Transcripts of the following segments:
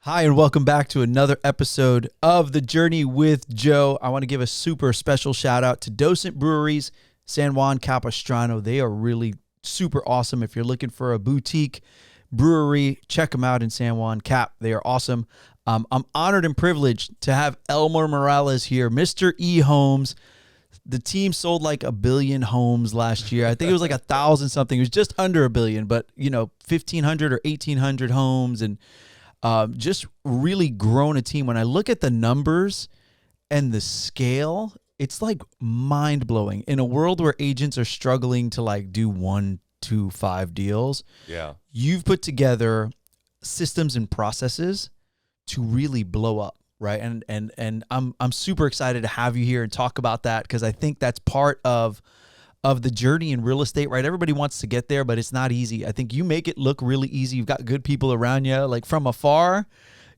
Hi, and welcome back to another episode of The Journey with Joe. I want to give a super special shout out to Docent Breweries, San Juan Capistrano. They are really super awesome. If you're looking for a boutique brewery, check them out in San Juan Cap. They are awesome. I'm honored and privileged to have Elmer Morales here, Mr. E Homes. The team sold like 1 billion homes last year. I think it was like 1,000 something. It was just under 1 billion, but 1,500 or 1,800 homes, and just really grown a team. When I look at the numbers and the scale, it's like mind blowing. In a world where agents are struggling to like do 1, 2, 5 deals, you've put together systems and processes to really blow up, right? And I'm super excited to have you here and talk about that, because I think that's part of the journey in real estate, right? Everybody wants to get there, but it's not easy. I think you make it look really easy. You've got good people around you. Like from afar,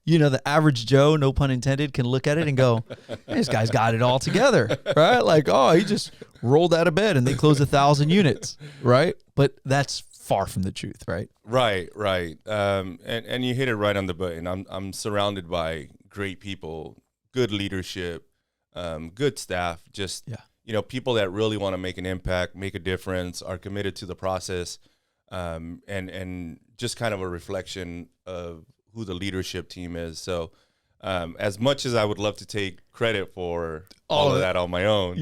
the average Joe, no pun intended, can look at it and go, this guy's got it all together, right? Like, oh, he just rolled out of bed and they closed 1,000 units, right? But that's far from the truth, right? Right. And you hit it right on the button. I'm surrounded by great people, good leadership, good staff, people that really want to make an impact, make a difference, are committed to the process, and just kind of a reflection of who the leadership team is. So as much as I would love to take credit for all of that on my own,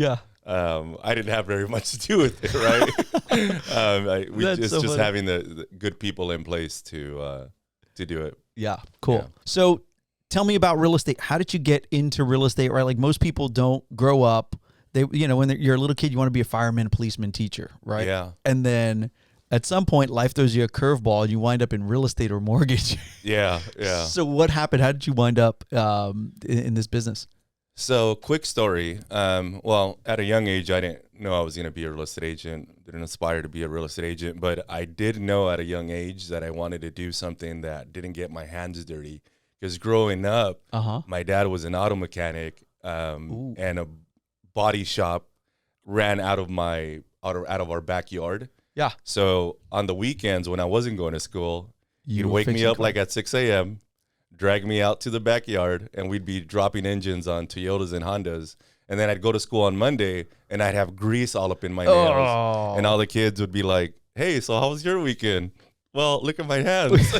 I didn't have very much to do with it, right? It's just having the good people in place to do it. Yeah, cool. Yeah. So tell me about real estate. How did you get into real estate, right? Like most people don't grow up. They, when you're a little kid, you want to be a fireman, policeman, teacher, right? Yeah. And then at some point, life throws you a curveball, and you wind up in real estate or mortgage. Yeah. So what happened? How did you wind up in this business? So quick story. Well, at a young age, I didn't know I was going to be a real estate agent. Didn't aspire to be a real estate agent, but I did know at a young age that I wanted to do something that didn't get my hands dirty. Because growing up, my dad was an auto mechanic, and a body shop ran out of our backyard. Yeah. So on the weekends when I wasn't going to school, he'd wake me up like at 6 a.m., drag me out to the backyard, and we'd be dropping engines on Toyotas and Hondas. And then I'd go to school on Monday, and I'd have grease all up in my nails. And all the kids would be like, "Hey, so how was your weekend?" "Well, look at my hands."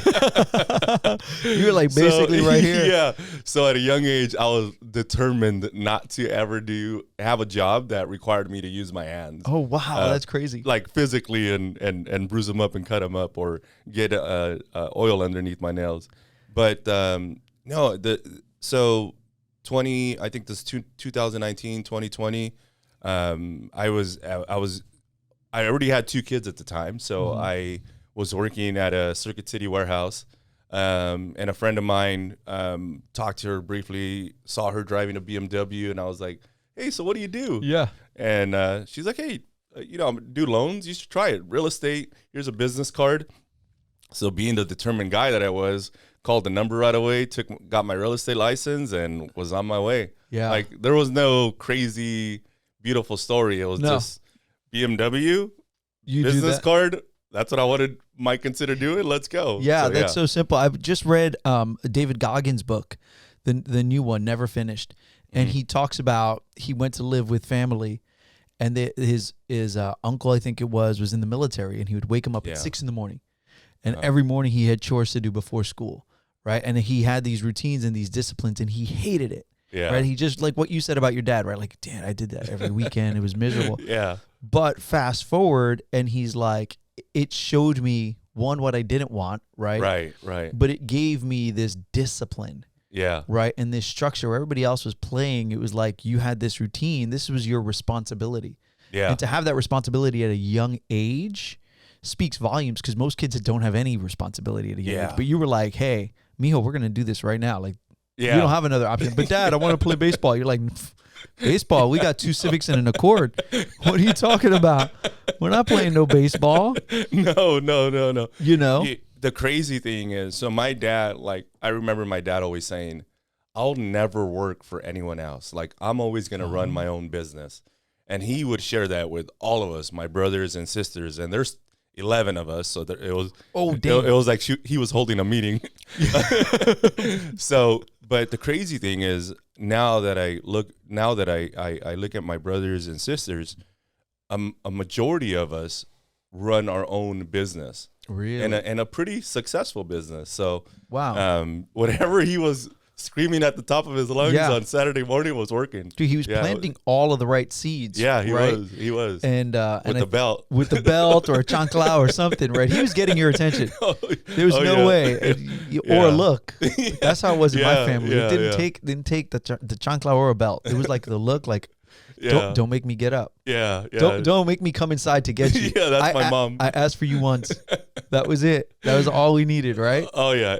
You're like basically right here. Yeah. So at a young age, I was determined not to ever have a job that required me to use my hands. Oh, wow. That's crazy. Like physically and bruise them up and cut them up or get oil underneath my nails. But so 2019, 2020, I already had 2 kids at the time. So I was working at a Circuit City warehouse, and a friend of mine talked to her briefly, saw her driving a BMW, and I was like, "Hey, so what do you do?" Yeah. And she's like, "Hey, I do loans. You should try it. Real estate. Here's a business card." So being the determined guy that I was, called the number right away, got my real estate license, and was on my way. Yeah. Like there was no crazy, beautiful story. It was just BMW, business card. That's what I might consider doing. Let's go. Yeah, that's so simple. I've just read David Goggins' book, the new one, Never Finished, and he talks about he went to live with family, and his uncle, I think it was in the military, and he would wake him up at 6 a.m, and every morning he had chores to do before school, right? And he had these routines and these disciplines, and he hated it. Yeah. Right. He just, like what you said about your dad, right? Like, Dad, I did that every weekend. It was miserable. Yeah. But fast forward, and he's like, it showed me, one, what I didn't want, right? Right. But it gave me this discipline. Yeah. Right. And this structure where everybody else was playing, it was like you had this routine. This was your responsibility. Yeah. And to have that responsibility at a young age speaks volumes, because most kids don't have any responsibility at a young age. But you were like, "Hey, mijo, we're going to do this right now." Like, you don't have another option. "But Dad, I want to play baseball." You're like, "Baseball? We got 2 Civics and an Accord. What are you talking about? We're not playing no baseball." No. The crazy thing is, so my dad, I remember my dad always saying, "I'll never work for anyone else. Like, I'm always going to run my own business." And he would share that with all of us, my brothers and sisters. And 11 of us. So it was, damn. it was like he was holding a meeting. So, but the crazy thing is now that I look at my brothers and sisters, a majority of us run our own business. Really? And a pretty successful business. So wow. Whatever he was screaming at the top of his lungs on Saturday morning was working. Dude, he was planting all of the right seeds. Yeah, he right? was. He was. And with the belt. With the belt or a chancla or something, right? He was getting your attention. There was no way. Or a look. That's how it was in my family. It didn't take the chancla or a belt. It was like the look, like, don't make me get up. Yeah. Don't make me come inside to get you. Yeah, that's my mom. I asked for you once. That was it. That was all we needed, right? Oh yeah.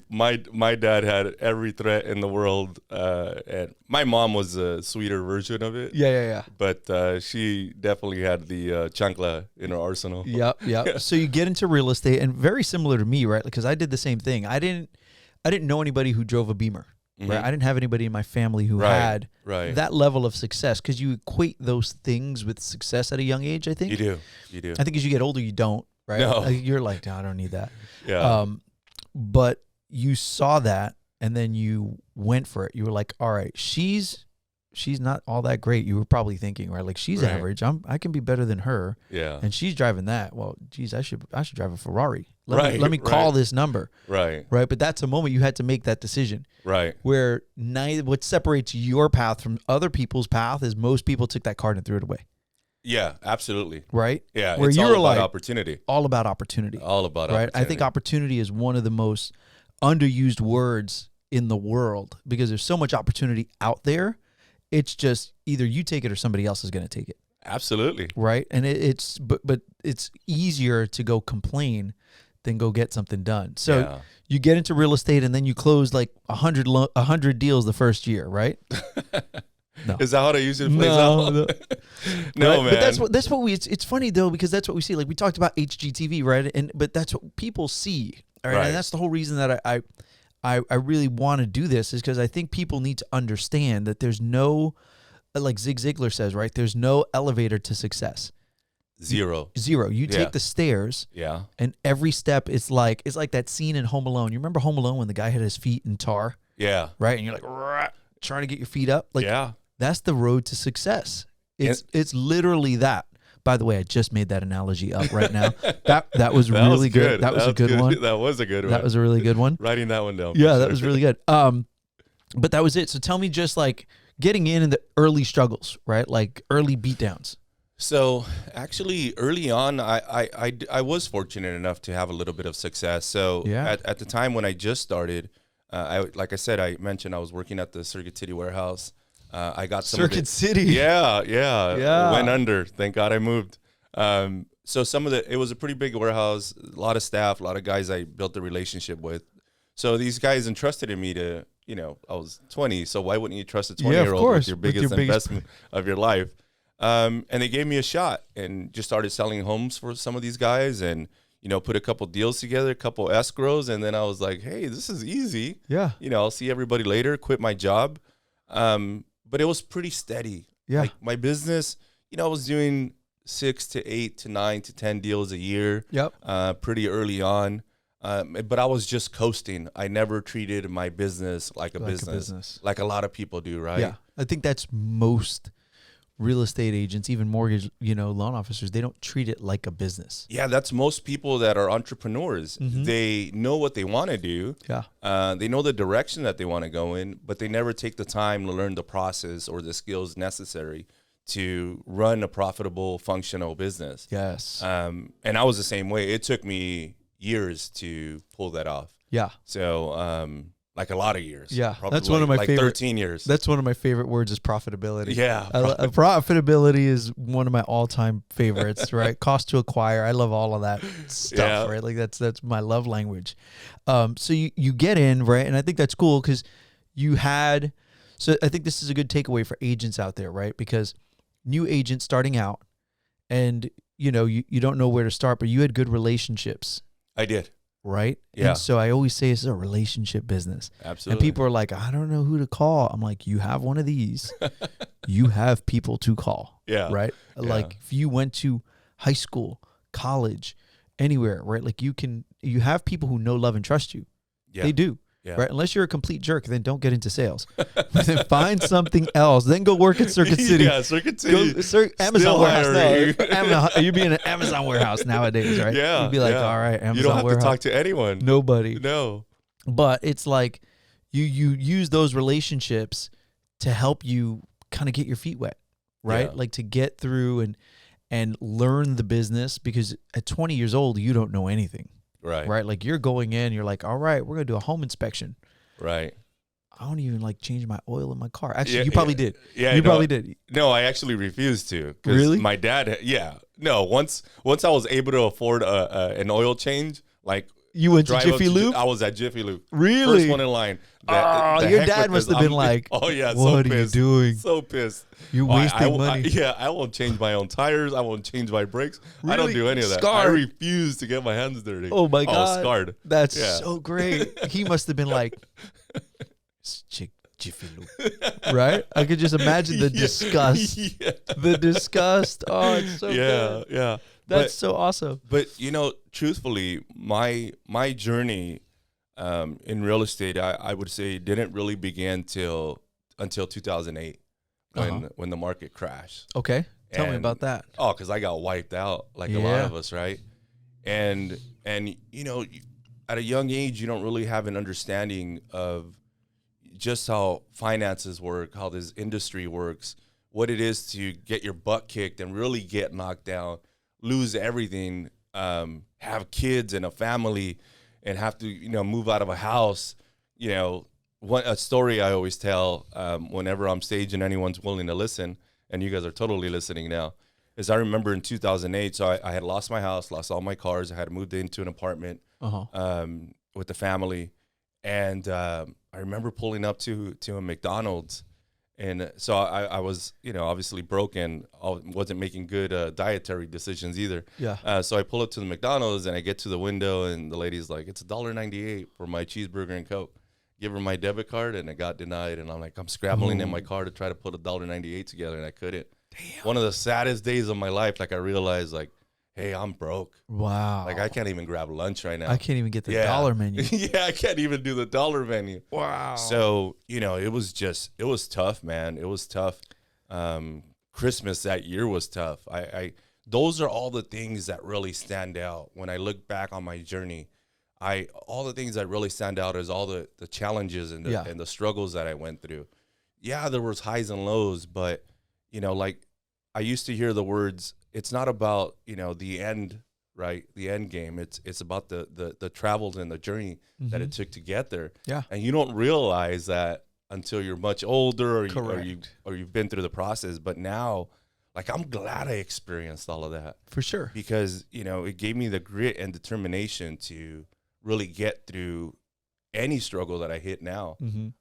My dad had every threat in the world, and my mom was a sweeter version of it. Yeah. But she definitely had the chancla in her arsenal. Yep. So you get into real estate, and very similar to me, right? Because I did the same thing. I didn't know anybody who drove a Beamer. Right. I didn't have anybody in my family who had that level of success, because you equate those things with success at a young age, I think. You do. I think as you get older, you don't, right? No. You're like, no, I don't need that. Yeah. But you saw that, and then you went for it. You were like, all right, she's not all that great. You were probably thinking, right? Like, she's average. I can be better than her. Yeah. And she's driving that. Well, geez, I should drive a Ferrari. Let me call this number. Right. But that's a moment you had to make that decision. Right. Where what separates your path from other people's path is most people took that card and threw it away. Yeah, absolutely. Right? Yeah. Where it's you all were about like opportunity. All about opportunity. All about right? opportunity. I think opportunity is one of the most underused words in the world, because there's so much opportunity out there. It's just either you take it or somebody else is going to take it. Absolutely. Right? And but it's easier to go complain than go get something done. So you get into real estate, and then you close like 100 deals the first year, right? No. Is that how they usually plays out? No, no, man. But that's what we. It's funny though, because that's what we see. Like, we talked about HGTV, right? But that's what people see, all right? And that's the whole reason that I really want to do this, is because I think people need to understand that there's no, like Zig Ziglar says, right? There's no elevator to success. Zero. You take the stairs. Yeah. And every step it's like that scene in Home Alone. You remember Home Alone when the guy had his feet in tar? Yeah. Right? And you're like trying to get your feet up. Like, yeah. That's the road to success. It's literally that. By the way, I just made that analogy up right now. That was really good. That was a good one. That was a good one. That was a really good one. Writing that one down. Yeah, that was really good. But that was it. So tell me, just like getting in the early struggles, right? Like early beatdowns. So actually, early on, I was fortunate enough to have a little bit of success. So at the time when I just started, like I said, I mentioned I was working at the Circuit City warehouse. I got some Circuit City. Yeah. Went under. Thank God I moved. So it was a pretty big warehouse, a lot of staff, a lot of guys I built a relationship with. So these guys entrusted in me to, I was 20. So why wouldn't you trust a 20-year-old with your biggest investment of your life? And they gave me a shot and just started selling homes for some of these guys, and, put a couple deals together, a couple escrows. And then I was like, hey, this is easy. Yeah. I'll see everybody later, quit my job. But it was pretty steady. Yeah. Like my business, I was doing 6 to 8 to 9 to 10 deals a year. Yep. Pretty early on. But I was just coasting. I never treated my business like a business, like a lot of people do, right? Yeah. I think that's most real estate agents, even mortgage, loan officers, they don't treat it like a business. Yeah, that's most people that are entrepreneurs. Mm-hmm. They know what they want to do. Yeah. They know the direction that they want to go in, but they never take the time to learn the process or the skills necessary to run a profitable, functional business. Yes. And I was the same way. It took me years to pull that off. Yeah. So, like a lot of years. Yeah. Probably that's one of my favorite. 13 years. That's one of my favorite words, is profitability. Yeah. Profitability is one of my all-time favorites, right? Cost to acquire. I love all of that stuff, right? Like that's my love language. So you get in, right? And I think that's cool because so I think this is a good takeaway for agents out there, right? Because new agents starting out, and you don't know where to start, but you had good relationships. I did. Right? Yeah. And so I always say this is a relationship business. Absolutely. And people are like, I don't know who to call. I'm like, you have one of these. You have people to call. Yeah. Right? Yeah. Like if you went to high school, college, anywhere, right? Like you have people who know, love, and trust you. Yeah. They do. Yeah. Right. Unless you're a complete jerk, then don't get into sales. Then find something else. Then go work at Circuit City. Yeah, Circuit City. Amazon warehouse. hiring. No, you'd be in an Amazon warehouse nowadays, right? Yeah. You'd be like, yeah. all right, Amazon You don't have warehouse. to talk to anyone. Nobody. No. But it's like you use those relationships to help you kind of get your feet wet, right? Yeah. Like to get through and learn the business, because at 20 years old, you don't know anything. Right. Like you're going in, you're like, all right, we're going to do a home inspection. Right. I don't even like change my oil in my car. Actually, Yeah, you probably did. Yeah. You probably did. No, I actually refused to. Really? My dad, No, once I was able to afford an oil change, like You went to drive up Jiffy Lube? I was at Jiffy Lube. Really? First one in line. Your dad must have been like, oh yeah, what so are you pissed. doing? So pissed. You're wasting I money. I won't change my own tires. I won't change my brakes. I don't Really? do any of that. Scarred. I refuse to get my hands dirty. Oh my I was God. scarred. That's Yeah. so great. He must have been like, "This chick Jiffy Lube." Right? I could just imagine the disgust. Yeah. The disgust. Oh, it's so good. Yeah. That's so awesome. But truthfully, my journey in real estate, I would say, didn't really begin until 2008 when the market crashed. Okay. Tell me And- about that. Oh, because I got wiped out like a lot Yeah. of us, right? And at a young age, you don't really have an understanding of just how finances work, how this industry works, what it is to get your butt kicked and really get knocked down, lose everything, have kids and a family, and have to move out of a house. A story I always tell whenever I'm staging, anyone's willing to listen, and you guys are totally listening now, is I remember in 2008, so I had lost my house, lost all my cars. I had moved into an apartment with the family, and I remember pulling up to a McDonald's, and so I was obviously broken. I wasn't making good dietary decisions either. Yeah. So I pull up to the McDonald's and I get to the window, and the lady's like, "It's $1.98 for my cheeseburger and Coke." Give her my debit card, and it got denied. And I'm scrambling in my car to try to put $1.98 together, and I couldn't. Damn. One of the saddest days of my life. Like I realized, like, hey, I'm broke. Wow. Like I can't even grab lunch right now. I can't even get the dollar menu. Yeah, I can't even do the dollar menu. Wow. So it was tough, man. It was tough. Christmas that year was tough. Those are all the things that really stand out when I look back on my journey. All the things that really stand out is all the challenges and the struggles that I went through. Yeah, there was highs and lows, but like I used to hear the words, it's not about, the end, right? The end game. It's about the travels and the journey that it took to get there. Yeah. And you don't realize that until you're much older or you've been through the process. But now, like, I'm glad I experienced all of that. For sure. Because, it gave me the grit and determination to really get through any struggle that I hit now.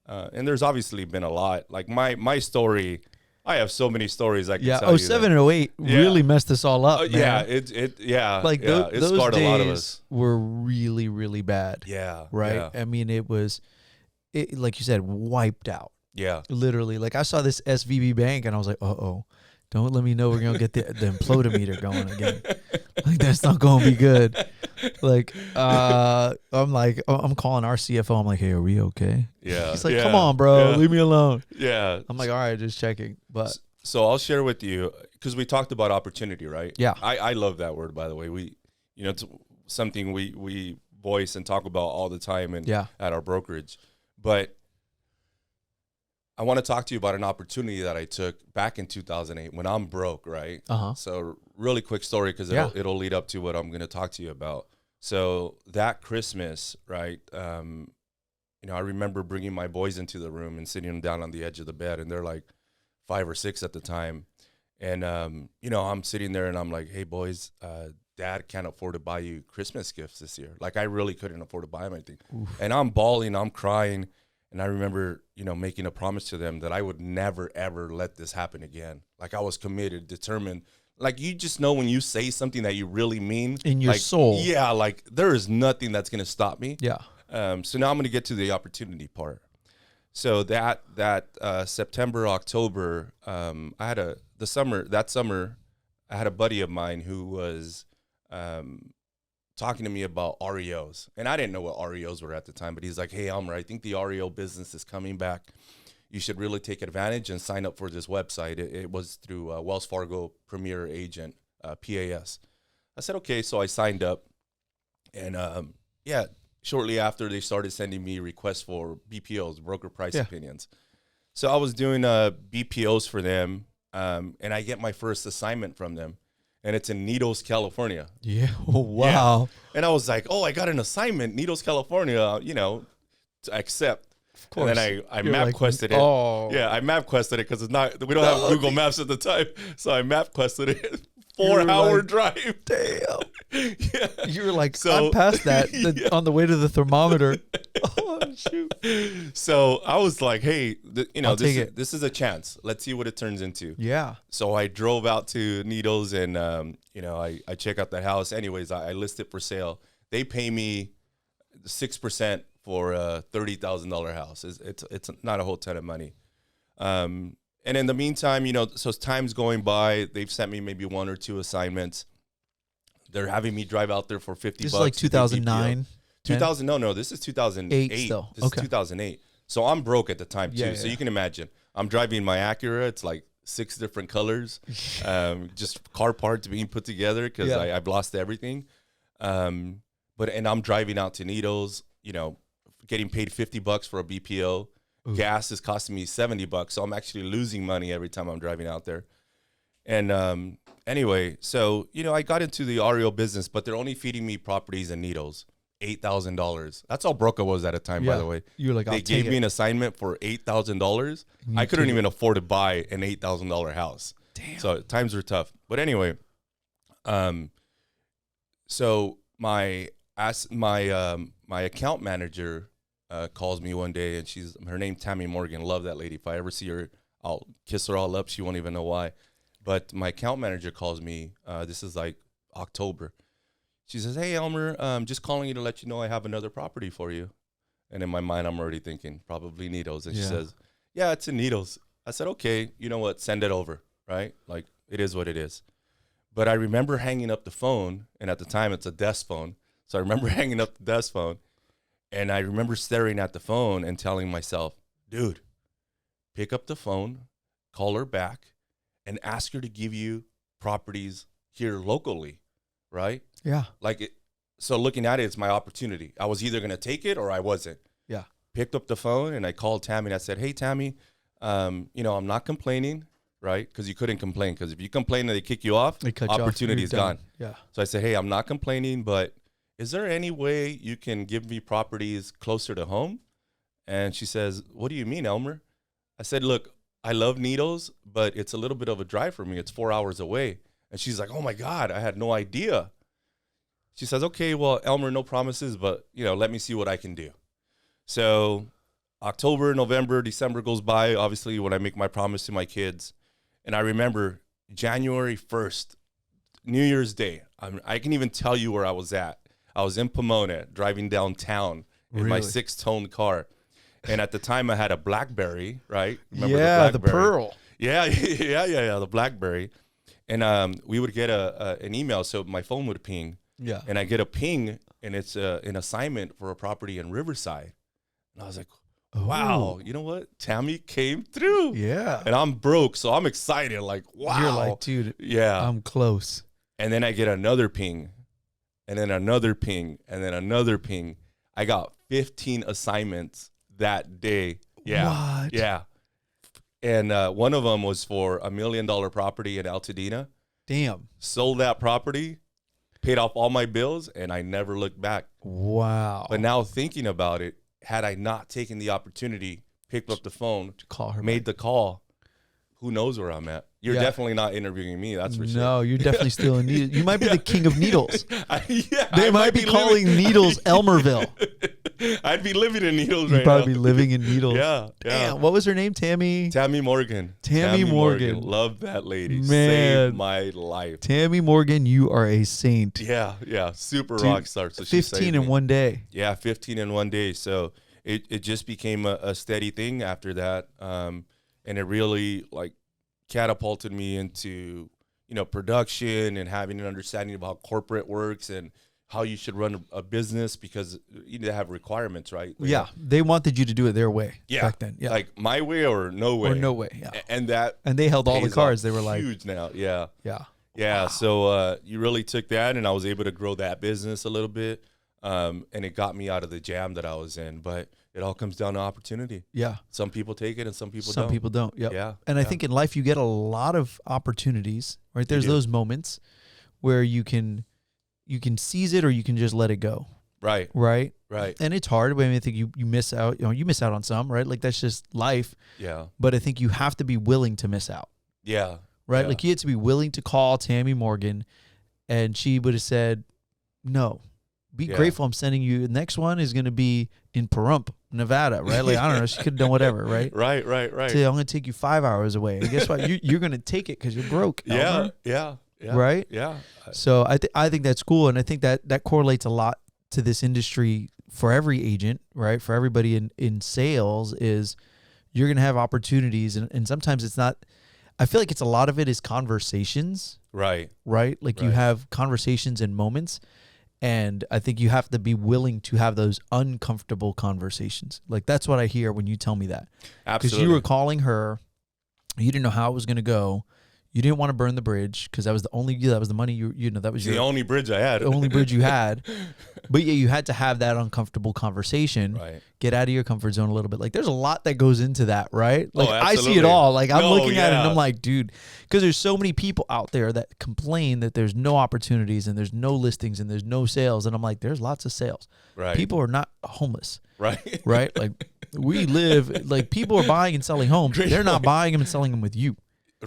And there's obviously been a lot. Like my story, I have so many stories I can tell you. 07 and 08 really messed us all up, man. Like it those scarred days a lot of us. were really, really bad. Yeah. Right? Yeah. I mean, it like you said, wiped out. Yeah. Literally. Like I saw this SVB bank and I was like, uh-oh. Don't let me know we're going to get the implodometer going again. Like, that's not going to be good. Like, I'm calling our CFO. I'm like, hey, are we okay? Yeah. He's like, come on, bro. Yeah. Leave me alone. Yeah. I'm like, all right, just checking. But so I'll share with you, because we talked about opportunity, right? Yeah. I love that word, by the way. It's something we voice and talk about all the time at our brokerage. But I want to talk to you about an opportunity that I took back in 2008 when I'm broke, right? So really quick story, because it'll lead up to what I'm going to talk to you about. So that Christmas, right, I remember bringing my boys into the room and sitting them down on the edge of the bed, and they're like 5 or 6 at the time. And, I'm sitting there and I'm like, hey, boys, Dad can't afford to buy you Christmas gifts this year. Like, I really couldn't afford to buy them anything. Oof. And I'm bawling, I'm crying. And I remember, making a promise to them that I would never, ever let this happen again. Like, I was committed, determined. Like, you just know when you say something that you really mean. In your soul. Yeah, like, there is nothing that's going to stop me. Yeah. So now I'm going to get to the opportunity part. So that September, October, that summer, I had a buddy of mine who was talking to me about REOs. And I didn't know what REOs were at the time, but he's like, hey, Elmer, I think the REO business is coming back. You should really take advantage and sign up for this website. It was through Wells Fargo Premier Agent, PAS. I said, okay. So I signed up. And shortly after, they started sending me requests for BPOs, broker price opinions. So I was doing BPOs for them, and I get my first assignment from them. And it's in Needles, California. Yeah. Oh, wow. Yeah. And I was like, oh, I got an assignment, Needles, California, to accept. Of course. And then I MapQuested it. Oh. Yeah, I MapQuested it because we don't have Google Maps at the time. So I MapQuested it. 4-hour drive. Damn. Yeah. You were like, so, I'm past that on the way to the thermometer. Oh, shoot. So I was like, hey, this is a chance. Let's see what it turns into. Yeah. So I drove out to Needles and, I check out that house. Anyways, I list it for sale. They pay me 6% for a $30,000 house. It's not a whole ton of money. And in the meantime, so time's going by. They've sent me maybe 1 or 2 assignments. They're having me drive out there for $50. This is like 2009? 2000? No, this is 2008. Still. This is 2008. So I'm broke at the time, too. So you can imagine. I'm driving my Acura. It's like 6 different colors. Just car parts being put together because I've lost everything. And I'm driving out to Needles, getting paid $50 for a BPO. Ooh. Gas is costing me $70, so I'm actually losing money every time I'm driving out there. And anyway, so I got into the REO business, but they're only feeding me properties in Needles, $8,000. That's how broke I was at a time, by the way. You were like, they gave me an assignment for $8,000. I couldn't even afford to buy an $8,000 house. Damn. So times were tough. But anyway, so my account manager calls me one day, and her name Tammy Morgan. Love that lady. If I ever see her, I'll kiss her all up. She won't even know why. But my account manager calls me. This is like October. She says, hey, Elmer, just calling you to let you know I have another property for you. And in my mind, I'm already thinking probably Needles. And she says, yeah, it's in Needles. I said, okay, you know what? Send it over, right? Like, it is what it is. But I remember hanging up the phone, and at the time, it's a desk phone. So I remember hanging up the desk phone. And I remember staring at the phone and telling myself, dude, pick up the phone, call her back, and ask her to give you properties here locally, right? Yeah. So looking at it, it's my opportunity. I was either going to take it or I wasn't. Yeah. Picked up the phone and I called Tammy and I said, hey, Tammy, I'm not complaining, right? Because you couldn't complain. Because if you complain and they kick you off, opportunity is gone. Yeah. So I said, hey, I'm not complaining, but is there any way you can give me properties closer to home? And she says, what do you mean, Elmer? I said, look, I love Needles, but it's a little bit of a drive for me. It's 4 hours away. And she's like, oh my God, I had no idea. She says, okay, well, Elmer, no promises, but let me see what I can do. So October, November, December goes by, obviously, when I make my promise to my kids. And I remember January 1st, New Year's Day. I can even tell you where I was at. I was in Pomona driving downtown in my 6-tone car. And at the time I had a BlackBerry, right? Remember the Pearl. Yeah, the BlackBerry. And we would get an email, so my phone would ping. Yeah. And I get a ping, and it's an assignment for a property in Riverside. And I was like, wow, you know what? Tammy came through. Yeah. And I'm broke, so I'm excited. Like, wow. You're like, dude, I'm close. And then I get another ping. And then another ping, and then another ping. I got 15 assignments that day. Yeah. What? Yeah. And one of them was for $1 million property in Altadena. Damn. Sold that property, paid off all my bills, and I never looked back. Wow. But now thinking about it, had I not taken the opportunity, picked up the phone, call her, made the call, who knows where I'm at? You're definitely not interviewing me, that's for sure. No, you're definitely still in Needles. You might be the king of Needles. They might be calling Needles Elmerville. I'd be living in Needles right now. You'd probably be living in Needles. Yeah. Damn, what was her name? Tammy Morgan. Tammy Morgan. Love that lady. Man. Saved my life. Tammy Morgan, you are a saint. Yeah. Super rock star. So 15 in one day. Yeah, 15 in one day. So it just became a steady thing after that. And it really catapulted me into, production and having an understanding of how corporate works and how you should run a business, because you need to have requirements, right? Yeah, they wanted you to do it their way back then. Yeah, like my way or no way. Or no way, yeah. And they held all the cards. They were like huge now. Yeah. Yeah. Yeah. Wow. So you really took that, and I was able to grow that business a little bit. And it got me out of the jam that I was in. But it all comes down to opportunity. Yeah. Some people take it and some people don't. Some people don't. Yep. Yeah. And I think in life you get a lot of opportunities, right? There's those moments where you can seize it or you can just let it go. Right. Right. Right. And it's hard. I mean, I think you miss out. You miss out on some, right? Like that's just life. Yeah. But I think you have to be willing to miss out. Yeah. Right. Yeah. Like you had to be willing to call Tammy Morgan, and she would have said, "No, be grateful. I'm sending you. The next one is going to be in Pahrump, Nevada." Right. Like I don't know. She could have done whatever. Right. Right. Say, I'm going to take you 5 hours away. And guess what? You're going to take it because you're broke. Elmer. Yeah. Right. Yeah. So I think that's cool, and I think that correlates a lot to this industry for every agent, right? For everybody in sales, is you're going to have opportunities, and sometimes it's not. I feel like it's a lot of it is conversations. Right. Like you have conversations and moments, and I think you have to be willing to have those uncomfortable conversations. Like that's what I hear when you tell me that. Absolutely. Because you were calling her, you didn't know how it was going to go. You didn't want to burn the bridge because that was the money that was the only bridge I had. The only bridge you had. But yeah, you had to have that uncomfortable conversation. Right. Get out of your comfort zone a little bit. Like there's a lot that goes into that, right? Like I see absolutely. it all. Like I'm looking at it and I'm like, dude, because there's so many people out there that complain that there's no opportunities and there's no listings and there's no sales. And I'm like, there's lots of sales. Right. People are not homeless. Right. Right. Like we live, like people are buying and selling homes. They're not buying them and selling them with you.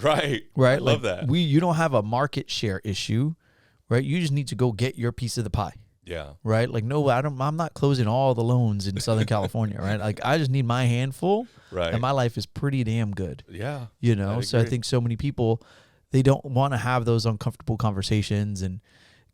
Right. Right. I love that. You don't have a market share issue, right? You just need to go get your piece of the pie. Yeah. Right. Like, no, I'm not closing all the loans in Southern California. Right. Like I just need my handful. Right. And my life is pretty damn good. Yeah. So I think so many people, they don't want to have those uncomfortable conversations and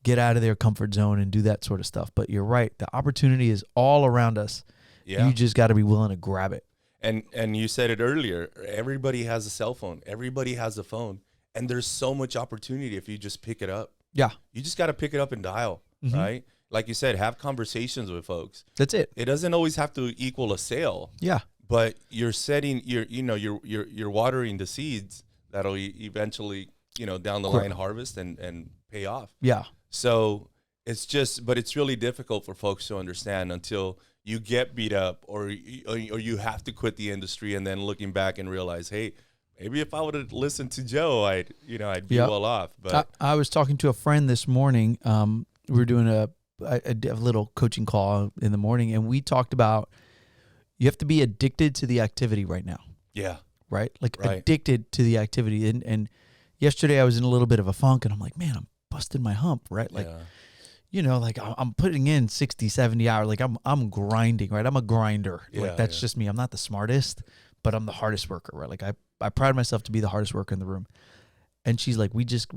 get out of their comfort zone and do that sort of stuff. But you're right. The opportunity is all around us. Yeah. You just got to be willing to grab it. And you said it earlier, everybody has a cell phone. Everybody has a phone. And there's so much opportunity if you just pick it up. Yeah. You just got to pick it up and dial, right? Like you said, have conversations with folks. That's it. It doesn't always have to equal a sale. Yeah. But you're setting you're watering the seeds that'll eventually, down the line harvest and pay off. Yeah. So but it's really difficult for folks to understand until you get beat up or you have to quit the industry, and then looking back and realize, hey, maybe if I would have listened to Joe, I'd be well off. But I was talking to a friend this morning. We were doing a little coaching call in the morning, and we talked about you have to be addicted to the activity right now. Yeah. Right? Like addicted to the activity. And yesterday I was in a little bit of a funk, and I'm like, man, I'm busting my hump, right? Like, like I'm putting in 60, 70 hours. Like I'm grinding, right? I'm a grinder. Like that's just me. I'm not the smartest, but I'm the hardest worker, right? Like I pride myself to be the hardest worker in the room. And she's like, we just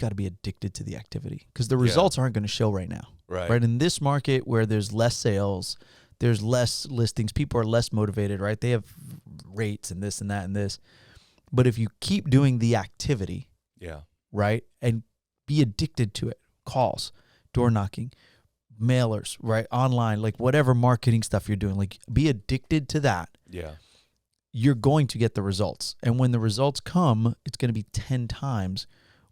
got to be addicted to the activity because the results aren't going to show right now. Right. In this market where there's less sales, there's less listings, people are less motivated, right? They have rates and this and that and this. But if you keep doing the activity, right, and be addicted to it, calls, door knocking, mailers, right, online, like whatever marketing stuff you're doing, like be addicted to that. Yeah. You're going to get the results. And when the results come, it's going to be 10 times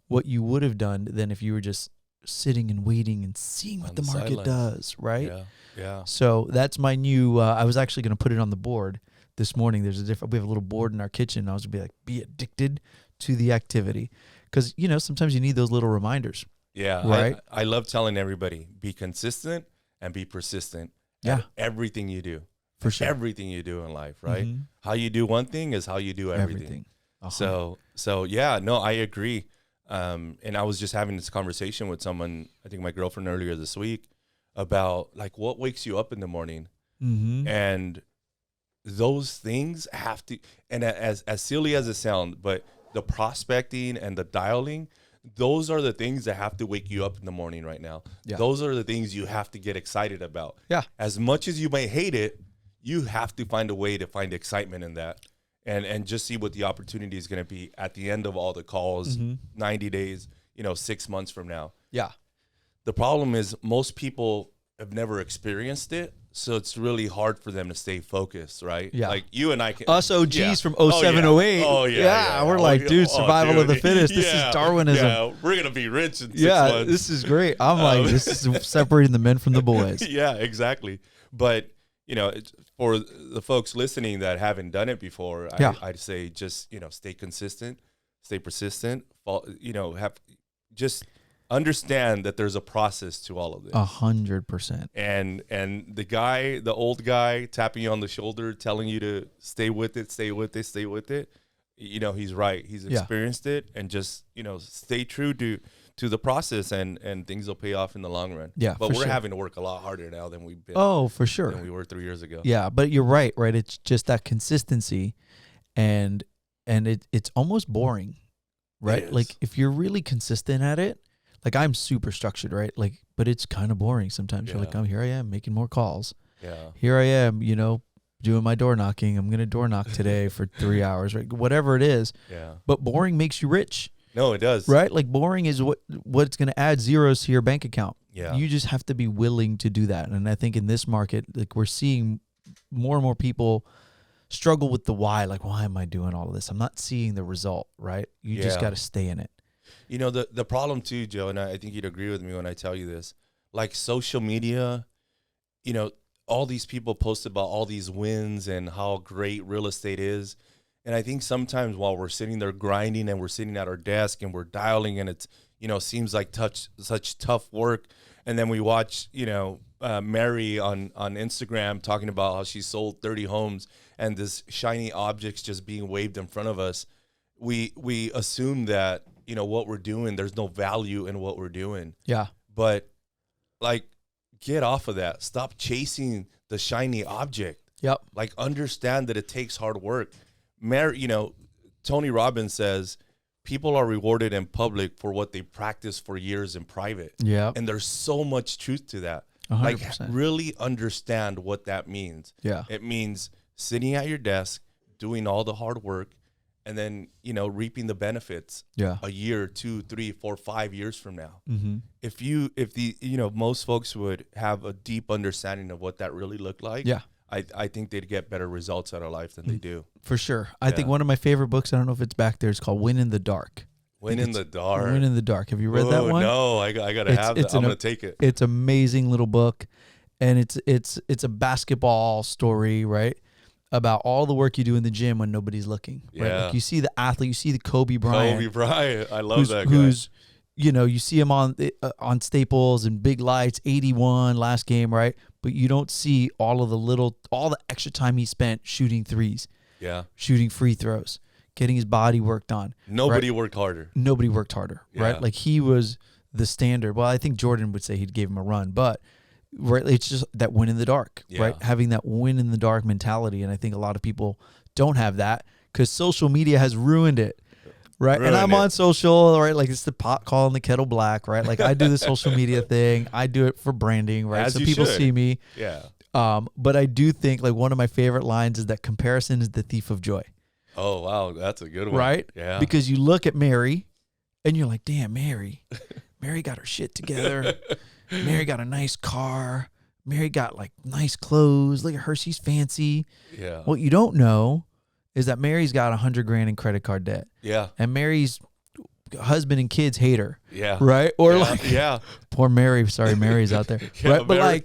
what you would have done than if you were just sitting and waiting and seeing what the market does, right? Yeah. So that's my new, I was actually going to put it on the board this morning. We have a little board in our kitchen. I was going to be like, be addicted to the activity. Because, sometimes you need those little reminders. Yeah. Right. I love telling everybody, be consistent and be persistent at everything you do. For sure. Everything you do in life, right? Mm-hmm. How you do one thing is how you do everything. So I agree. And I was just having this conversation with someone, I think my girlfriend earlier this week, about like what wakes you up in the morning. Mm-hmm. And those things have to, and as silly as it sounds, but the prospecting and the dialing, those are the things that have to wake you up in the morning right now. Yeah. Those are the things you have to get excited about. Yeah. As much as you may hate it, you have to find a way to find excitement in that. and just see what the opportunity is going to be at the end of all the calls, 90 days, 6 months from now. Yeah. The problem is most people have never experienced it, so it's really hard for them to stay focused, right? Yeah. Like you and I can. Us OGs from Oh, 07, yeah. 08. Oh, yeah. We're like, dude, survival of the fittest. This Yeah. is Darwinism. Yeah, we're going to be rich in 6 Yeah, months. this is great. I'm like, this is separating the men from the boys. Yeah, exactly. But, for the folks listening that haven't done it before, I'd say just, stay consistent, stay persistent, just understand that there's a process to all of this. 100%. And the old guy tapping you on the shoulder, telling you to stay with it, he's right. He's experienced it, and just, stay true to the process, and things will pay off in the long run. Yeah, but we're sure. having to work a lot harder now than we've been. Oh, for sure. Than we were 3 years ago. Yeah, but you're right. It's just that consistency, and it's almost boring, right? Like if you're really consistent at it, like I'm super structured, right? Like, but it's kind of boring sometimes. You're like, here I am making more calls. Yeah. Here I am, doing my door knocking. I'm going to door knock today for 3 hours, right? Whatever it is. Yeah. But boring makes you rich. No, it does. Right? Like boring is what's going to add zeros to your bank account. Yeah. You just have to be willing to do that. And I think in this market, like we're seeing more and more people struggle with the why. Like, why am I doing all of this? I'm not seeing the result, right? You just got to stay in it. The problem too, Joe, and I think you'd agree with me when I tell you this, like social media, all these people post about all these wins and how great real estate is. And I think sometimes while we're sitting there grinding and we're sitting at our desk and we're dialing, and it's, seems like such tough work. And then we watch, Mary on Instagram talking about how she sold 30 homes and this shiny objects just being waved in front of us. We assume that, what we're doing, there's no value in what we're doing. Yeah. But like, get off of that. Stop chasing the shiny object. Yep. Like, understand that it takes hard work. Tony Robbins says people are rewarded in public for what they practice for years in private. Yeah. And there's so much truth to that. 100%. Like, really understand what that means. Yeah. It means sitting at your desk, doing all the hard work, and then, reaping the benefits a year, 2, 3, 4, 5 years from now. Mm-hmm. If most folks would have a deep understanding of what that really looked like. Yeah. I think they'd get better results out of life than they do. For sure. I think one of my favorite books, I don't know if it's back there, it's called Win in the Dark. Win in the Dark. Win in the Dark. Have you read that one? No, I got to have that. I'm going to take it. It's an amazing little book, and it's a basketball story, right? About all the work you do in the gym when nobody's looking. Right? Yeah. Like you see the athlete, you see the Kobe Bryant. Kobe Bryant. I love that guy. You see him on Staples and big lights, 81 last game, right? But you don't see all the extra time he spent shooting threes. Yeah. Shooting free throws, getting his body worked on. Nobody worked harder. Nobody worked harder, right? Like he was the standard. Well, I think Jordan would say he'd gave him a run, but right, it's just that win in the dark, right? Having that win in the dark mentality. And I think a lot of people don't have that because social media has ruined it. Right. And I'm on social, right? Like it's the pot calling the kettle black, right? Like I do the social media thing. I do it for branding, right? So people see me. Yeah. But I do think like one of my favorite lines is that comparison is the thief of joy. Oh, wow. That's a good one. Right? Yeah. Because you look at Mary and you're like, damn, Mary got her shit together. Mary got a nice car. Mary got like nice clothes. Look at her. She's fancy. Yeah. What you don't know is that Mary's got $100,000 in credit card debt. Yeah. And Mary's husband and kids hate her. Yeah. Right? Or poor Mary. Sorry, Mary's out there. Yeah, right? But Mary,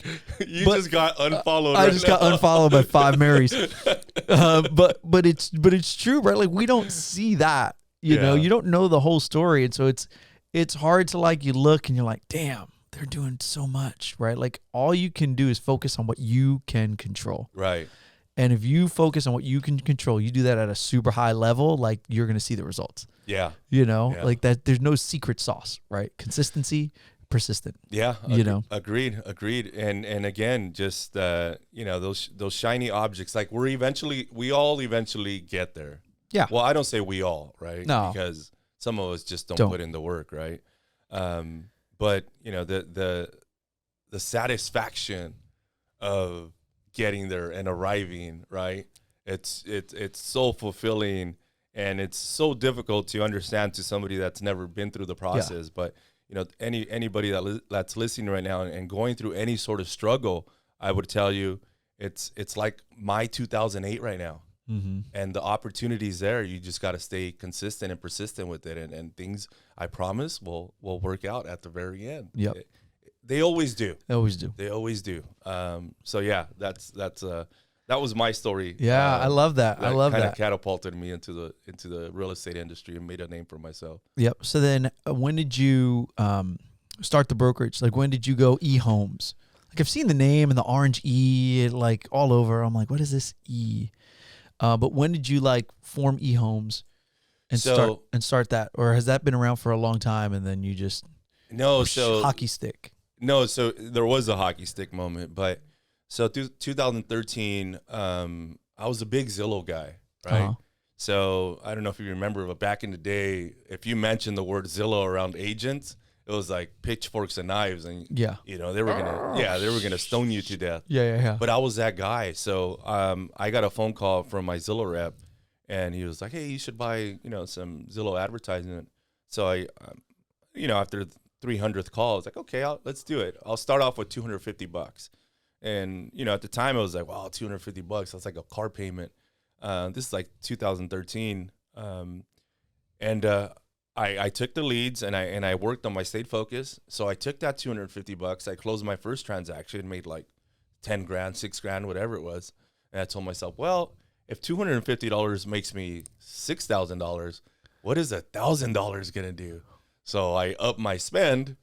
just got unfollowed. I just got unfollowed by 5 Marys. But it's true, right? Like we don't see that. You know, you don't know the whole story. And so it's hard to like you look and you're like, damn, they're doing so much, right? Like all you can do is focus on what you can control. Right. And if you focus on what you can control, you do that at a super high level, like you're going to see the results. Yeah. Like that, there's no secret sauce, right? Consistency, persistent. Yeah. Agreed. And again, just, those shiny objects, like we all eventually get there. Yeah. Well, I don't say we all, right? No. Because some of us just don't put in the work, right? But the satisfaction of getting there and arriving, right? it's so fulfilling, and it's so difficult to understand to somebody that's never been through the process. But you know, anybody that's listening right now and going through any sort of struggle, I would tell you, it's like my 2008 right now. And the opportunity's there. You just got to stay consistent and persistent with it, and things, I promise, will work out at the very end. Yep. They always do. They always do. They always do. So yeah, that was my story. Yeah, I love that. I love kind that. of catapulted me into the real estate industry and made a name for myself. Yep. So then, when did you start the brokerage? Like, when did you go eHomes? Like, I've seen the name and the orange E like all over. I'm like, what is this E? But when did you like form eHomes and start that, or has that been around for a long time and then you just hockey stick? No, so there was a hockey stick moment, but so 2013, I was a big Zillow guy, right? So I don't know if you remember, but back in the day, if you mentioned the word Zillow around agents, it was like pitchforks and knives, and you know, they were gonna stone you to death. Yeah. But I was that guy. So I got a phone call from my Zillow rep, and he was like, "Hey, you should buy, you know, some Zillow advertisement." So I, you know, after the 300th call, I was like, "Okay, let's do it. I'll start off with $250." And you know, at the time, I was like, "Wow, $250. That's like a car payment." This is like 2013, and I took the leads and I worked on my stayed focused. So I took that $250. I closed my first transaction, made like 10 grand, 6 grand, whatever it was. And I told myself, well, if $250 makes me $6,000, what is $1,000 going to do? So I upped my spend,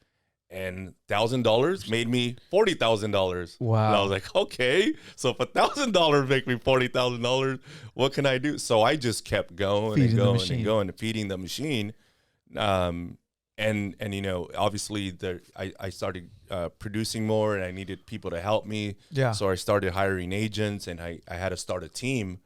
and $1,000 made me $40,000. Wow. And I was like, okay, so if $1,000 make me $40,000, what can I do? So I just kept going feeding and feeding the machine. And you know, obviously I started producing more, and I needed people to help me. Yeah. So I started hiring agents, and I had to start a team.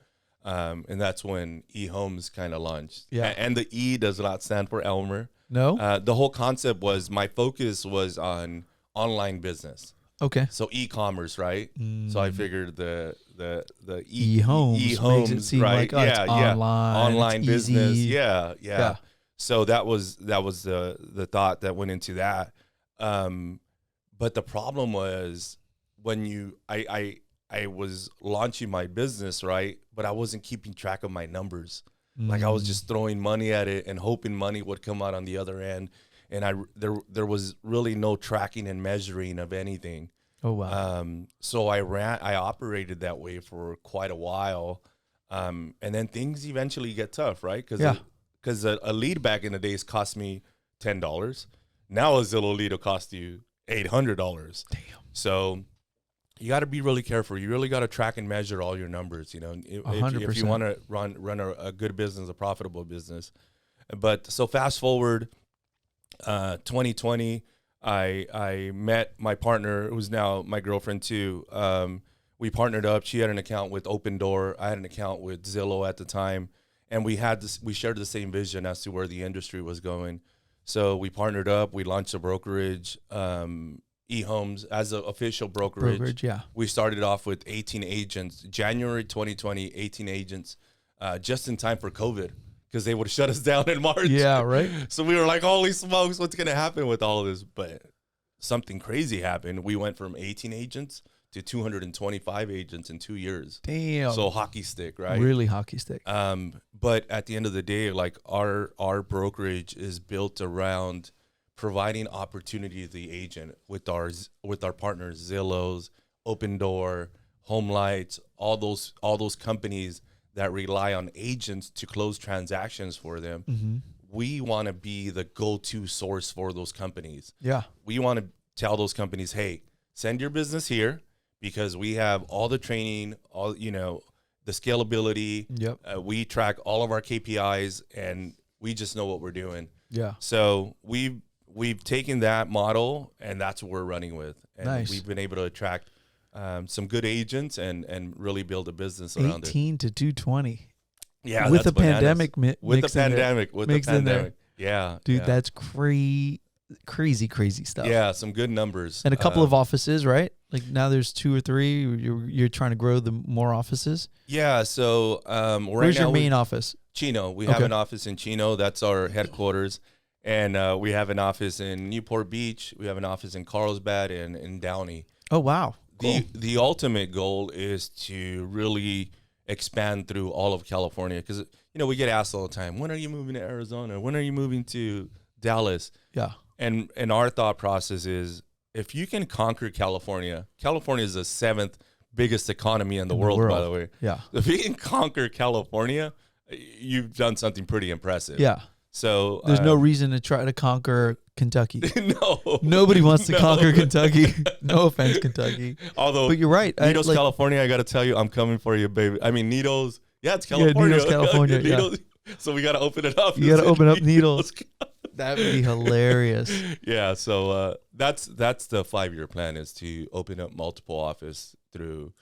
And that's when eHomes kind of launched. Yeah. And the E does not stand for Elmer. No. The whole concept was, my focus was on online business. Okay. So e-commerce, right? So I figured the eHomes, right? Like, online business. Easy. Yeah. So that was the thought that went into that. But the problem was, when I was launching my business, right? But I wasn't keeping track of my numbers. Like, I was just throwing money at it and hoping money would come out on the other end. And there was really no tracking and measuring of anything. Oh, wow. So I operated that way for quite a while. And then things eventually get tough, right? Because a lead back in the days cost me $10. Now a Zillow lead will cost you $800. Damn. So you got to be really careful. You really got to track and measure all your numbers. You know, if you want to run a good business, a profitable business. But so fast forward, 2020, I met my partner, who's now my girlfriend too. We partnered up. She had an account with Open Door. I had an account with Zillow at the time. And we shared the same vision as to where the industry was going. So we partnered up. We launched a brokerage, eHomes, as an official brokerage. Yeah. We started off with 18 agents, January 2020, 18 agents, just in time for COVID, because they would shut us down in March. Yeah, right. So we were like, holy smokes, what's going to happen with all of this? But something crazy happened. We went from 18 agents to 225 agents in 2 years. Damn. So hockey stick, right? Really hockey stick. But at the end of the day, like, our brokerage is built around providing opportunity to the agent with our partners, Zillows, Open Door, Home Lights, all those companies that rely on agents to close transactions for them. Mm-hmm. We want to be the go-to source for those companies. Yeah. We want to tell those companies, hey, send your business here, because we have all the training, all, you know, the scalability. Yep. We track all of our KPIs, and we just know what we're doing. Yeah. So we've taken that model, and that's what we're running with. And nice. We've been able to attract some good agents and really build a business around it. 18 to 220. Yeah. With the pandemic with the pandemic. Yeah. Dude, yeah. that's crazy stuff. Yeah, some good numbers. And a couple of offices, right? Like now there's 2 or 3. You're trying to grow the more offices. Yeah. So Where's your main office? Chino. We have an office in Chino. That's our headquarters. And we have an office in Newport Beach. We have an office in Carlsbad and in Downey. Oh, wow. Cool. The ultimate goal is to really expand through all of California because, we get asked all the time, when are you moving to Arizona? When are you moving to Dallas? Yeah. And our thought process is if you can conquer California is the 7th biggest economy in the world, by the way. Yeah. If you can conquer California, you've done something pretty impressive. Yeah. So there's no reason to try to conquer Kentucky. No. Nobody wants to conquer Kentucky. No offense, Kentucky. Although, but you're right. Needles, California, I got to tell you, I'm coming for you, baby. I mean, Needles. Yeah, it's California. Yeah, Needles, California. Needles. Yeah. So we got to open it up. You got to open up Needles. That would be hilarious. Yeah. So that's the 5-year plan is to open up multiple offices through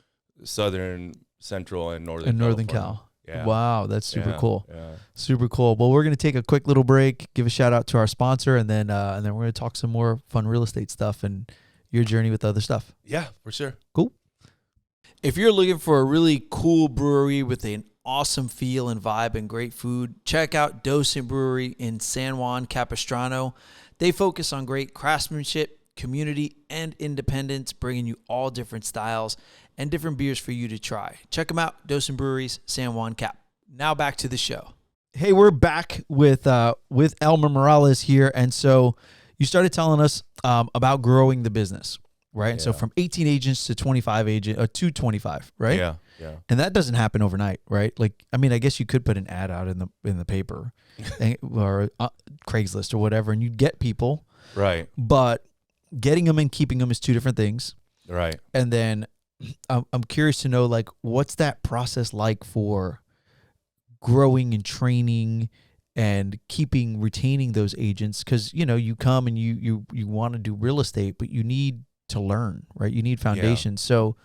Southern, Central, and Northern Cal. Yeah. Wow, that's super cool. Yeah. Super cool. Well, we're going to take a quick little break, give a shout out to our sponsor, and then we're going to talk some more fun real estate stuff and your journey with other stuff. Yeah, for sure. Cool. If you're looking for a really cool brewery with an awesome feel and vibe and great food, check out Docent Brewery in San Juan Capistrano. They focus on great craftsmanship, community, and independence, bringing you all different styles and different beers for you to try. Check them out, Docent Breweries, San Juan Cap. Now back to the show. Hey, we're back with Elmer Morales here, and so you started telling us about growing the business, right? Yeah. So from 18 agents to 25 to 25, right? Yeah. And that doesn't happen overnight, right? Like, I mean, I guess you could put an ad out in the paper or Craigslist or whatever, and you'd get people, right? But getting them and keeping them is 2 different things, right? And then I'm curious to know, like, what's that process like for growing and training and retaining those agents? Because you come and you want to do real estate, but you need to learn, right? You need foundation. Yeah. So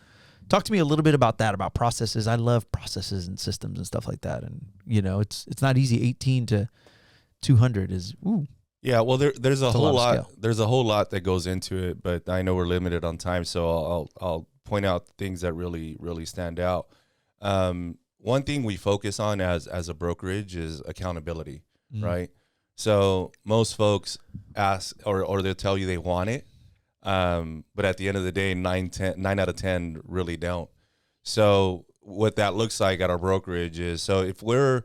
talk to me a little bit about that, about processes. I love processes and systems and stuff like that. And it's not easy. 18 to 200 is ooh. Yeah, well, there's a whole lot. There's a whole lot that goes into it, but I know we're limited on time, so I'll point out things that really stand out. One thing we focus on as a brokerage is accountability, right? So most folks ask or they'll tell you they want it, but at the end of the day, 9 out of 10 really don't. So what that looks like at our brokerage is, so if we're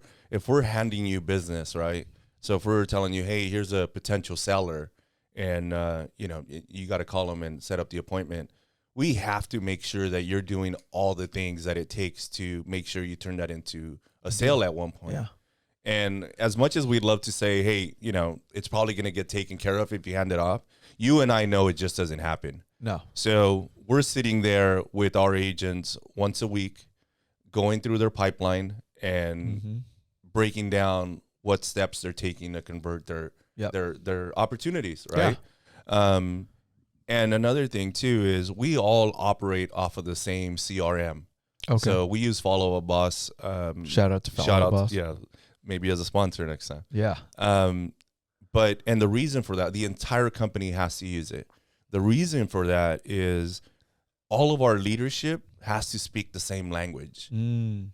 handing you business, right? So if we're telling you, hey, here's a potential seller, and you got to call them and set up the appointment, we have to make sure that you're doing all the things that it takes to make sure you turn that into a sale at one point. Yeah. And as much as we'd love to say, hey, it's probably going to get taken care of if you hand it off, you and I know it just doesn't happen. No. So we're sitting there with our agents once a week, going through their pipeline and breaking down what steps they're taking to convert their opportunities, right? Yeah. And another thing too is we all operate off of the same CRM. Okay. So we use Follow Up Boss. Shout out to Follow Up Boss. Yeah, maybe as a sponsor next time. Yeah. But the reason for that, the entire company has to use it. The reason for that is all of our leadership has to speak the same language.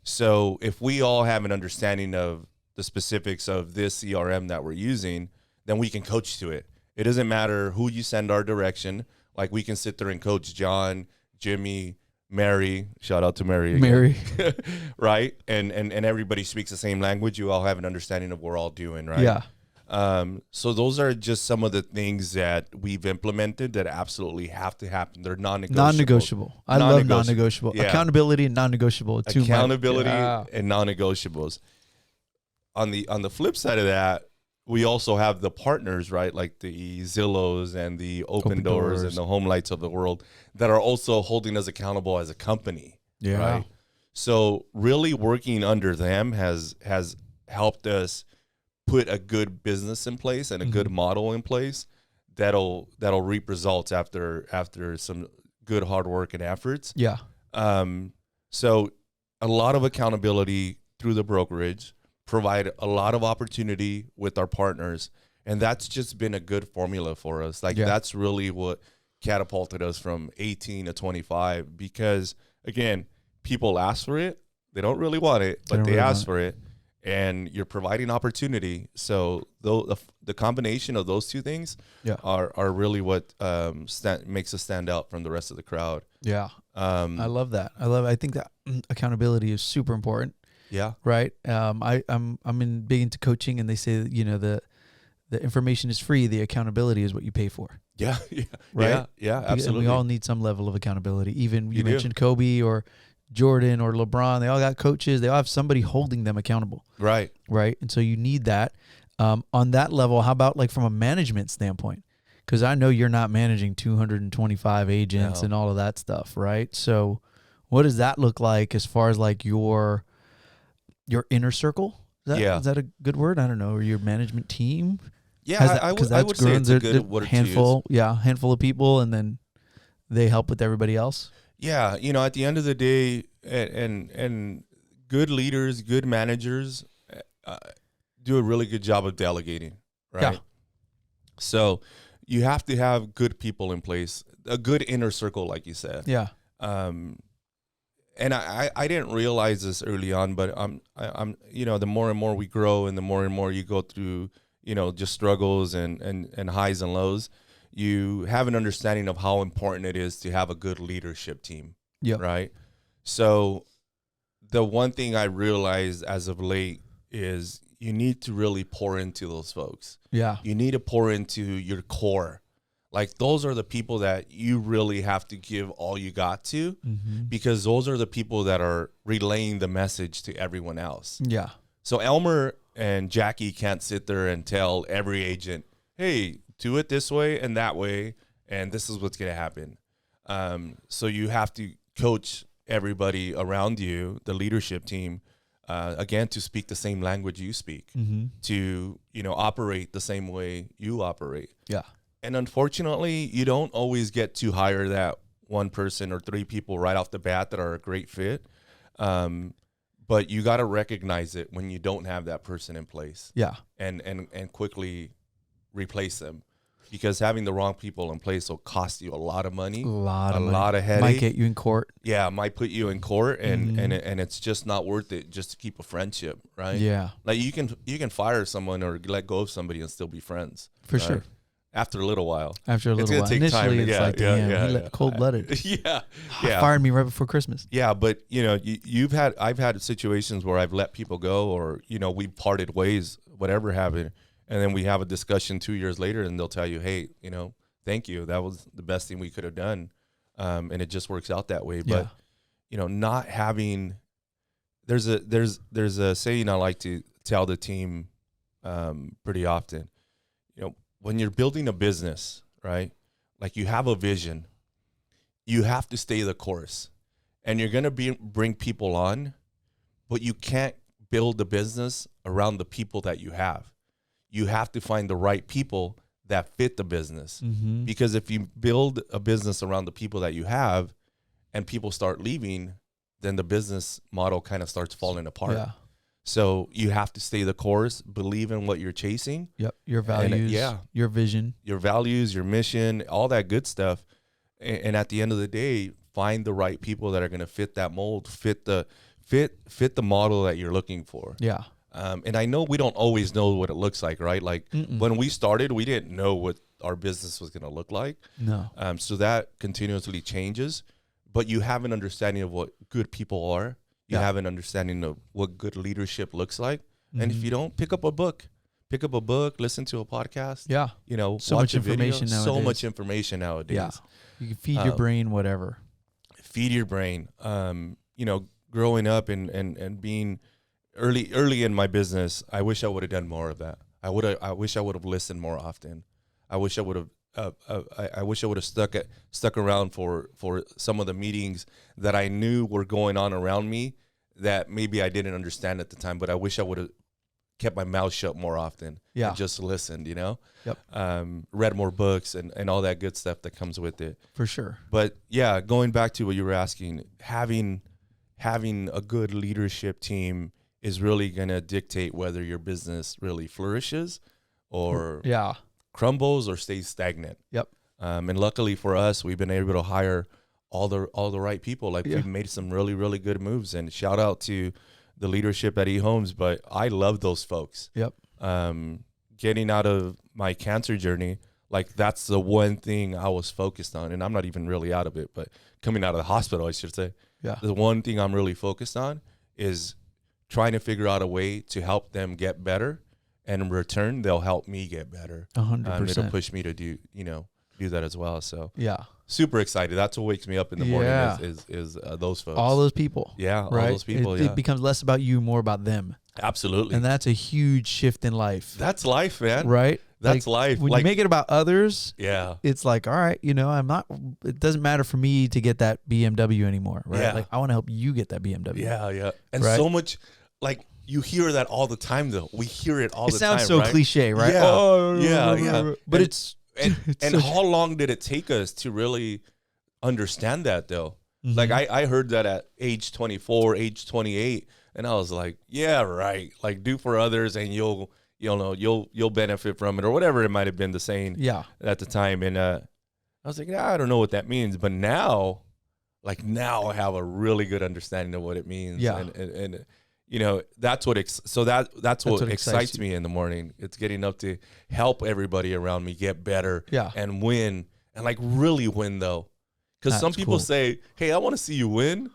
So if we all have an understanding of the specifics of this CRM that we're using, then we can coach to it. It doesn't matter who you send our direction. Like we can sit there and coach John, Jimmy, Mary. Shout out to Mary. Mary. Right? And everybody speaks the same language. You all have an understanding of what we're all doing, right? Yeah. So those are just some of the things that we've implemented that absolutely have to happen. They're non-negotiable. Non-negotiable. I love non-negotiable. Yeah. Accountability and non-negotiable. Accountability and non-negotiables. On the flip side of that, we also have the partners, right? Like the Zillows and the Open Doors and the Home Lights of the world that are also holding us accountable as a company. Yeah. Right? So really working under them has helped us put a good business in place and a good model in place that'll reap results after some good hard work and efforts. Yeah. So a lot of accountability through the brokerage, provide a lot of opportunity with our partners, and that's just been a good formula for us. Like that's really what catapulted us from 18 to 25 because, again, people ask for it. They don't really want it, but they ask for it. And you're providing opportunity. So the combination of those two things are really what makes us stand out from the rest of the crowd. Yeah. I love that. I think that accountability is super important. Yeah. Right. I'm big into coaching, and they say that, you know, the information is free. The accountability is what you pay for. Yeah. Yeah. Right. Yeah. Absolutely. And we all need some level of accountability. Even you mentioned Kobe or Jordan or LeBron. They all got coaches. They all have somebody holding them accountable. Right. Right. And so you need that. On that level, how about like from a management standpoint? Because I know you're not managing 225 agents and all of that stuff, right? So what does that look like as far as like your inner circle? Is that a good word? I don't know. Or your management team? Yeah, I would say it's a good word handful, to use. Handful of people, and then they help with everybody else. Yeah, you know, at the end of the day, and good leaders, good managers do a really good job of delegating, right? Yeah. So you have to have good people in place, a good inner circle, like you said. Yeah. And I didn't realize this early on, but I'm you know, the more and more we grow and the more and more you go through, you know, just struggles and highs and lows, you have an understanding of how important it is to have a good leadership team. Yeah. Right. So the one thing I realized as of late is you need to really pour into those folks. Yeah. You need to pour into your core. Like those are the people that you really have to give all you got to, because those are the people that are relaying the message to everyone else. Yeah. So Elmer and Jackie can't sit there and tell every agent, hey, do it this way and that way, and this is what's going to happen. So you have to coach everybody around you, the leadership team, again, to speak the same language you speak, to, you know, operate the same way you operate. Yeah. And unfortunately, you don't always get to hire that one person or three people right off the bat that are a great fit. But you got to recognize it when you don't have that person in place. Yeah. And quickly replace them, because having the wrong people in place will cost you a lot of money, a lot of headache. Might get you in court. Yeah, might put you in court, and it's just not worth it just to keep a friendship, right? Yeah. Like you can fire someone or let go of somebody and still be friends. For right? sure. After a little while. It's gonna take Initially, time. It's like, damn, cold-blooded. Yeah. Fired me right before Christmas. Yeah, but you know, I've had situations where I've let people go, or you know, we parted ways, whatever happened, and then we have a discussion 2 years later, and they'll tell you, hey, you know, thank you, that was the best thing we could have done, and it just works out that way. But you know, not having there's a saying I like to tell the team pretty often. You know, when you're building a business, right? Like you have a vision, you have to stay the course, and you're gonna bring people on, but you can't build a business around the people that you have. You have to find the right people that fit the business, because if you build a business around the people that you have, and people start leaving, then the business model kind of starts falling apart. Yeah. So you have to stay the course, believe in what you're chasing. Yep. Your values, your vision. Your values, your mission, all that good stuff. And at the end of the day, find the right people that are going to fit that mold, fit the model that you're looking for. Yeah. And I know we don't always know what it looks like, right? Like when we started, we didn't know what our business was going to look like. No. So that continuously changes, but you have an understanding of what good people are. You have an understanding of what good leadership looks like. And if you don't, pick up a book, listen to a podcast. Yeah. You know, so much information nowadays. So much information nowadays. Yeah. You can feed your brain whatever. Feed your brain. You know, growing up and being early in my business, I wish I would have done more of that. I wish I would have listened more often. I wish I would have stuck around for some of the meetings that I knew were going on around me that maybe I didn't understand at the time, but I wish I would have kept my mouth shut more often. Yeah. And just listened, you know? Yep. Read more books and all that good stuff that comes with it. For sure. But yeah, going back to what you were asking, having a good leadership team is really going to dictate whether your business really flourishes or crumbles or stays stagnant. Yep. And luckily for us, we've been able to hire all the right people. Like we've made some really, really good moves, and shout out to the leadership at eHomes. But I love those folks. Yep. Getting out of my cancer journey, like that's the one thing I was focused on. And I'm not even really out of it, but coming out of the hospital, I should say. Yeah. The one thing I'm really focused on is trying to figure out a way to help them get better. And in return, they'll help me get better. 100%. It'll push me to do that as well. So yeah. Super excited. That's what wakes me up in the morning is those folks. All those people. Yeah. Right? All those people. It becomes less about you, more about them. Absolutely. And that's a huge shift in life. That's life, man. Right? That's life. When you make it about others, it's like, all right, it doesn't matter for me to get that BMW anymore, right? Yeah. Like I want to help you get that BMW. Yeah, yeah. And so much, like, you hear that all the time, though. We hear it all the time, It sounds so cliche, right? Yeah, yeah. But and how long did it take us to really understand that, though? Mm-hmm. Like, I heard that at age 24, age 28, and I was like, yeah, right. Like, do for others, and you'll benefit from it, or whatever it might have been the saying at the time. And I was like, I don't know what that means. But now I have a really good understanding of what it means. Yeah. And that's what that's what excites me in the morning. It's getting up to help everybody around me get better and win, and like really win, though. Because some people say, hey, I want to see you win.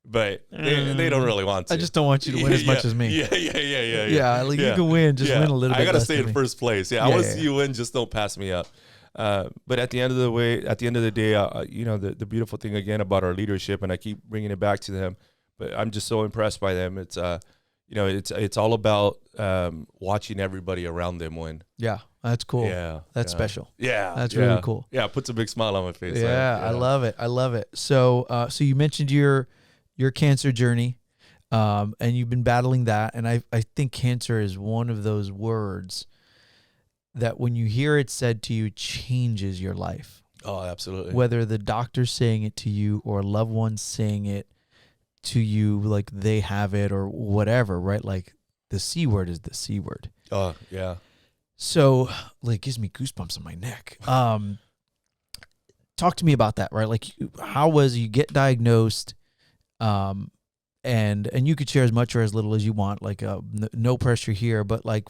But they don't really want to. I just don't want you to win as much as me. Yeah. Like you can win, just win a little bit. I gotta stay in first place. I want to see you win. Just don't pass me up. But at the end of the day, the beautiful thing again about our leadership, and I keep bringing it back to them. But I'm just so impressed by them. It's it's all about watching everybody around them win. Yeah, that's cool. Yeah, that's special. Yeah, that's really cool. Yeah, it puts a big smile on my face. Yeah, I love it. I love it. So, so you mentioned your cancer journey, and you've been battling that. And I think cancer is one of those words that when you hear it said to you, changes your life. Oh, absolutely. Whether the doctor's saying it to you or a loved one saying it to you, like they have it or whatever, right? Like the C word is the C word. Oh, yeah. So like it gives me goosebumps on my neck. Talk to me about that, right? Like how was you get diagnosed? And you could share as much or as little as you want, like no pressure here, but like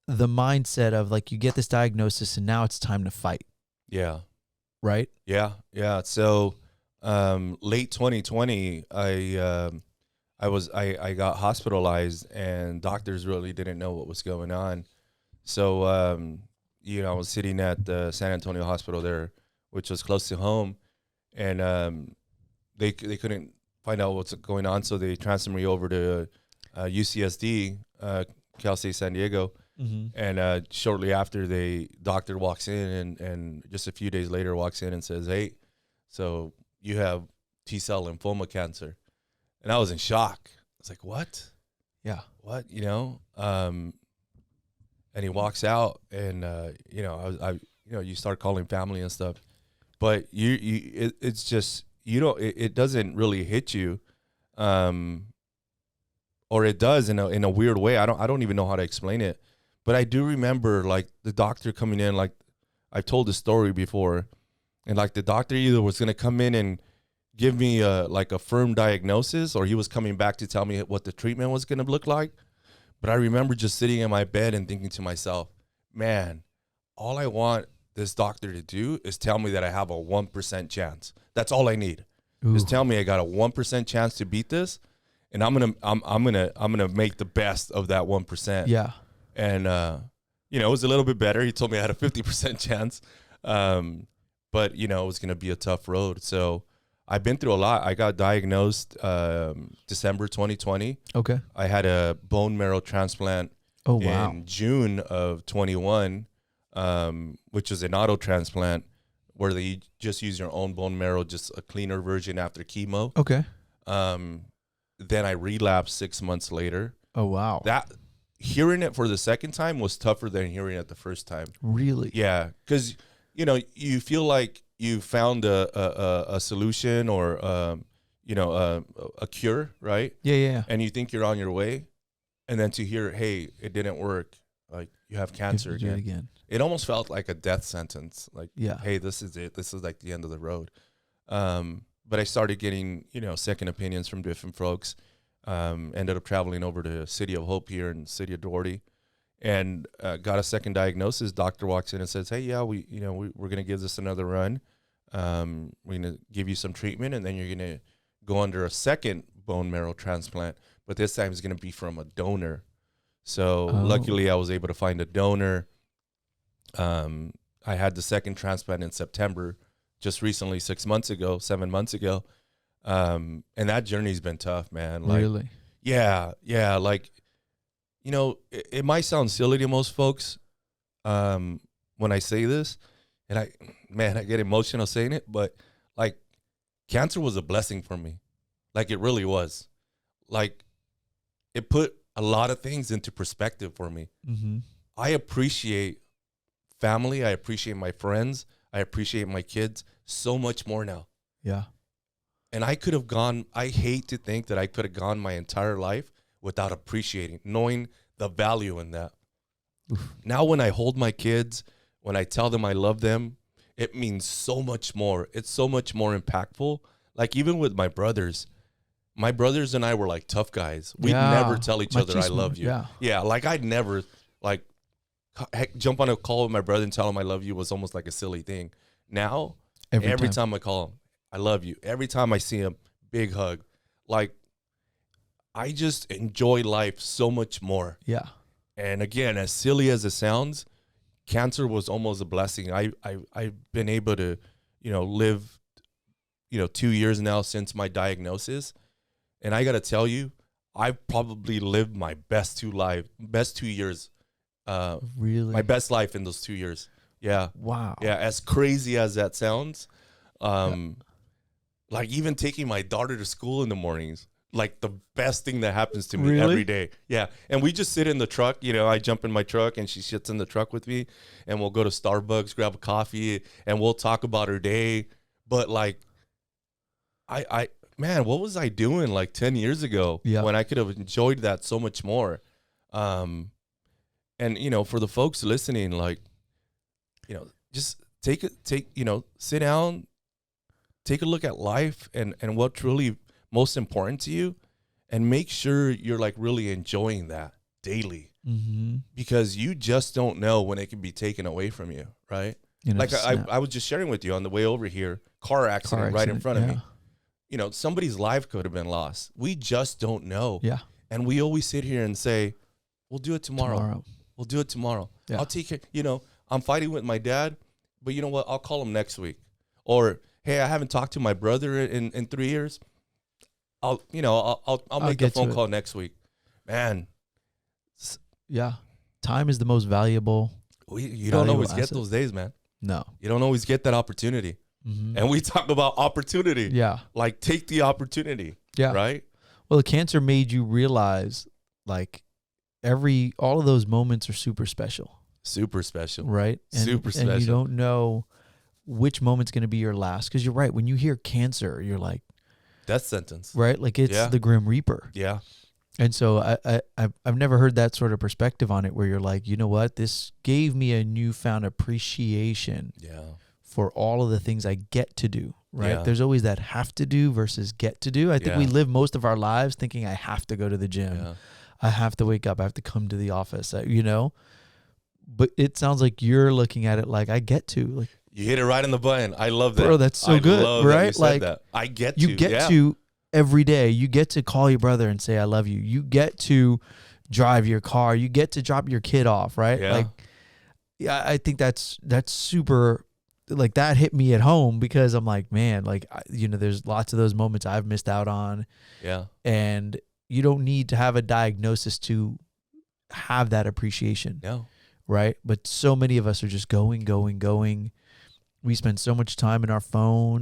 the mindset of like you get this diagnosis and now it's time to fight. Yeah. Right? Yeah. Yeah. So late 2020, I got hospitalized and doctors really didn't know what was going on. So I was sitting at the San Antonio hospital there, which was close to home, and they couldn't find out what's going on, so they transferred me over to UCSD, Cal State San Diego. Mm-hmm. And shortly after, doctor walks in, and just a few days later walks in and says, "Hey, so you have T-cell lymphoma cancer." And I was in shock. I was like, "What? Yeah, what? And he walks out, and you start calling family and stuff, but it's just it doesn't really hit you, or it does in a weird way. I don't even know how to explain it. But I do remember like the doctor coming in, like I've told the story before, and like the doctor either was going to come in and give me a firm diagnosis, or he was coming back to tell me what the treatment was going to look like. But I remember just sitting in my bed and thinking to myself, man, all I want this doctor to do is tell me that I have a 1% chance. That's all I need. Ooh. Just tell me I got a 1% chance to beat this, and I'm gonna make the best of that 1%. Yeah. And it was a little bit better. He told me I had a 50% chance, but it was gonna be a tough road. So I've been through a lot. I got diagnosed December 2020. Okay. I had a bone marrow transplant in June of 21, which is an auto transplant where they just use your own bone marrow, just a cleaner version after chemo. Okay. Then I relapsed 6 months later. Oh, wow. That hearing it for the second time was tougher than hearing it the first time. Really? Yeah. Because, you feel like you found a solution or, a cure, right? Yeah. And you think you're on your way. And then to hear, hey, it didn't work. like you have You have cancer to do it again. again. It almost felt like a death sentence. Like, Yeah. hey, this is it. This is like the end of the road. But I started getting, second opinions from different folks. Ended up traveling over to City of Hope here in the city of Doherty, and got a second diagnosis. Doctor walks in and says, "Hey, yeah, we're gonna give this another run. We're gonna give you some treatment, and then you're gonna go under a second bone marrow transplant. But this time it's gonna be from a donor." So luckily, I was able to find a donor. I had the second transplant in September, just recently, 7 months ago. And that journey's been tough, man. Like, Really? yeah. Like, it might sound silly to most folks when I say this, and I get emotional saying it, but like, cancer was a blessing for me. Like, it really was. Like, it put a lot of things into perspective for me. Mm-hmm. I appreciate family. I appreciate my friends. I appreciate my kids so much more now. Yeah. And I hate to think that I could have gone my entire life without appreciating, knowing the value in that. Oof. Now when I hold my kids, when I tell them I love them, it means so much more. It's so much more impactful. Like, even with my brothers and I were like tough guys. We'd never tell each other I love you. Yeah, like I'd never jump on a call with my brother and tell him I love you was almost like a silly thing. Now, every time I call him, I love you. Every time I see him, big hug. Like, I just enjoy life so much more. Yeah. And again, as silly as it sounds, cancer was almost a blessing. I've been able to, live, 2 years now since my diagnosis. And I got to tell you, I've probably lived my best 2 years. Really? My best life in those 2 years. Yeah. Wow. Yeah. As crazy as that sounds, like even taking my daughter to school in the mornings, like the best thing that happens to me every day. Yeah. And we just sit in the truck, I jump in my truck and she sits in the truck with me, and we'll go to Starbucks, grab a coffee, and we'll talk about her day. But like, man, what was I doing like 10 years ago when I could have enjoyed that so much more? And, for the folks listening, like, just sit down, take a look at life and what's really most important to you, and make sure you're like really enjoying that daily, because you just don't know when it can be taken away from you, right? Like I was just sharing with you on the way over here, car accident right in front of me. Somebody's life could have been lost. We just don't know. Yeah. And we always sit here and say, we'll do it tomorrow. We'll do it tomorrow. Yeah. I'll take it. I'm fighting with my dad, but you know what? I'll call him next week. Or, hey, I haven't talked to my brother in 3 years. I'll make a phone call next week. Man. Yeah. Time is the most valuable. You don't always get those days, man. No. You don't always get that opportunity. And we talk about opportunity. Yeah. Like, take the opportunity. Yeah. Right? Well, the cancer made you realize, like, all of those moments are super special. Super special. Right? Super special. And you don't know which moment's going to be your last. Because you're right. When you hear cancer, you're like, death sentence. Right? Like, it's the Grim Reaper. Yeah. And so I've never heard that sort of perspective on it, where you're like, you know what? This gave me a newfound appreciation for all of the things I get to do. Right? Yeah. There's always that have to do versus get to do. I think we live most of our lives thinking I have to go to the gym. Yeah. I have to wake up. I have to come to the office, But it sounds like you're looking at it like I get to. Like, you hit it right on the button. I love that. Bro, that's so good, right? That you said that. I get to. You get to every day. You get to call your brother and say, I love you. You get to drive your car. You get to drop your kid off, right? Yeah. Like, I think that's super, like, that hit me at home, because I'm like, man, like, there's lots of those moments I've missed out on. Yeah. And you don't need to have a diagnosis to have that appreciation. No. Right? But so many of us are just going. We spend so much time in our phone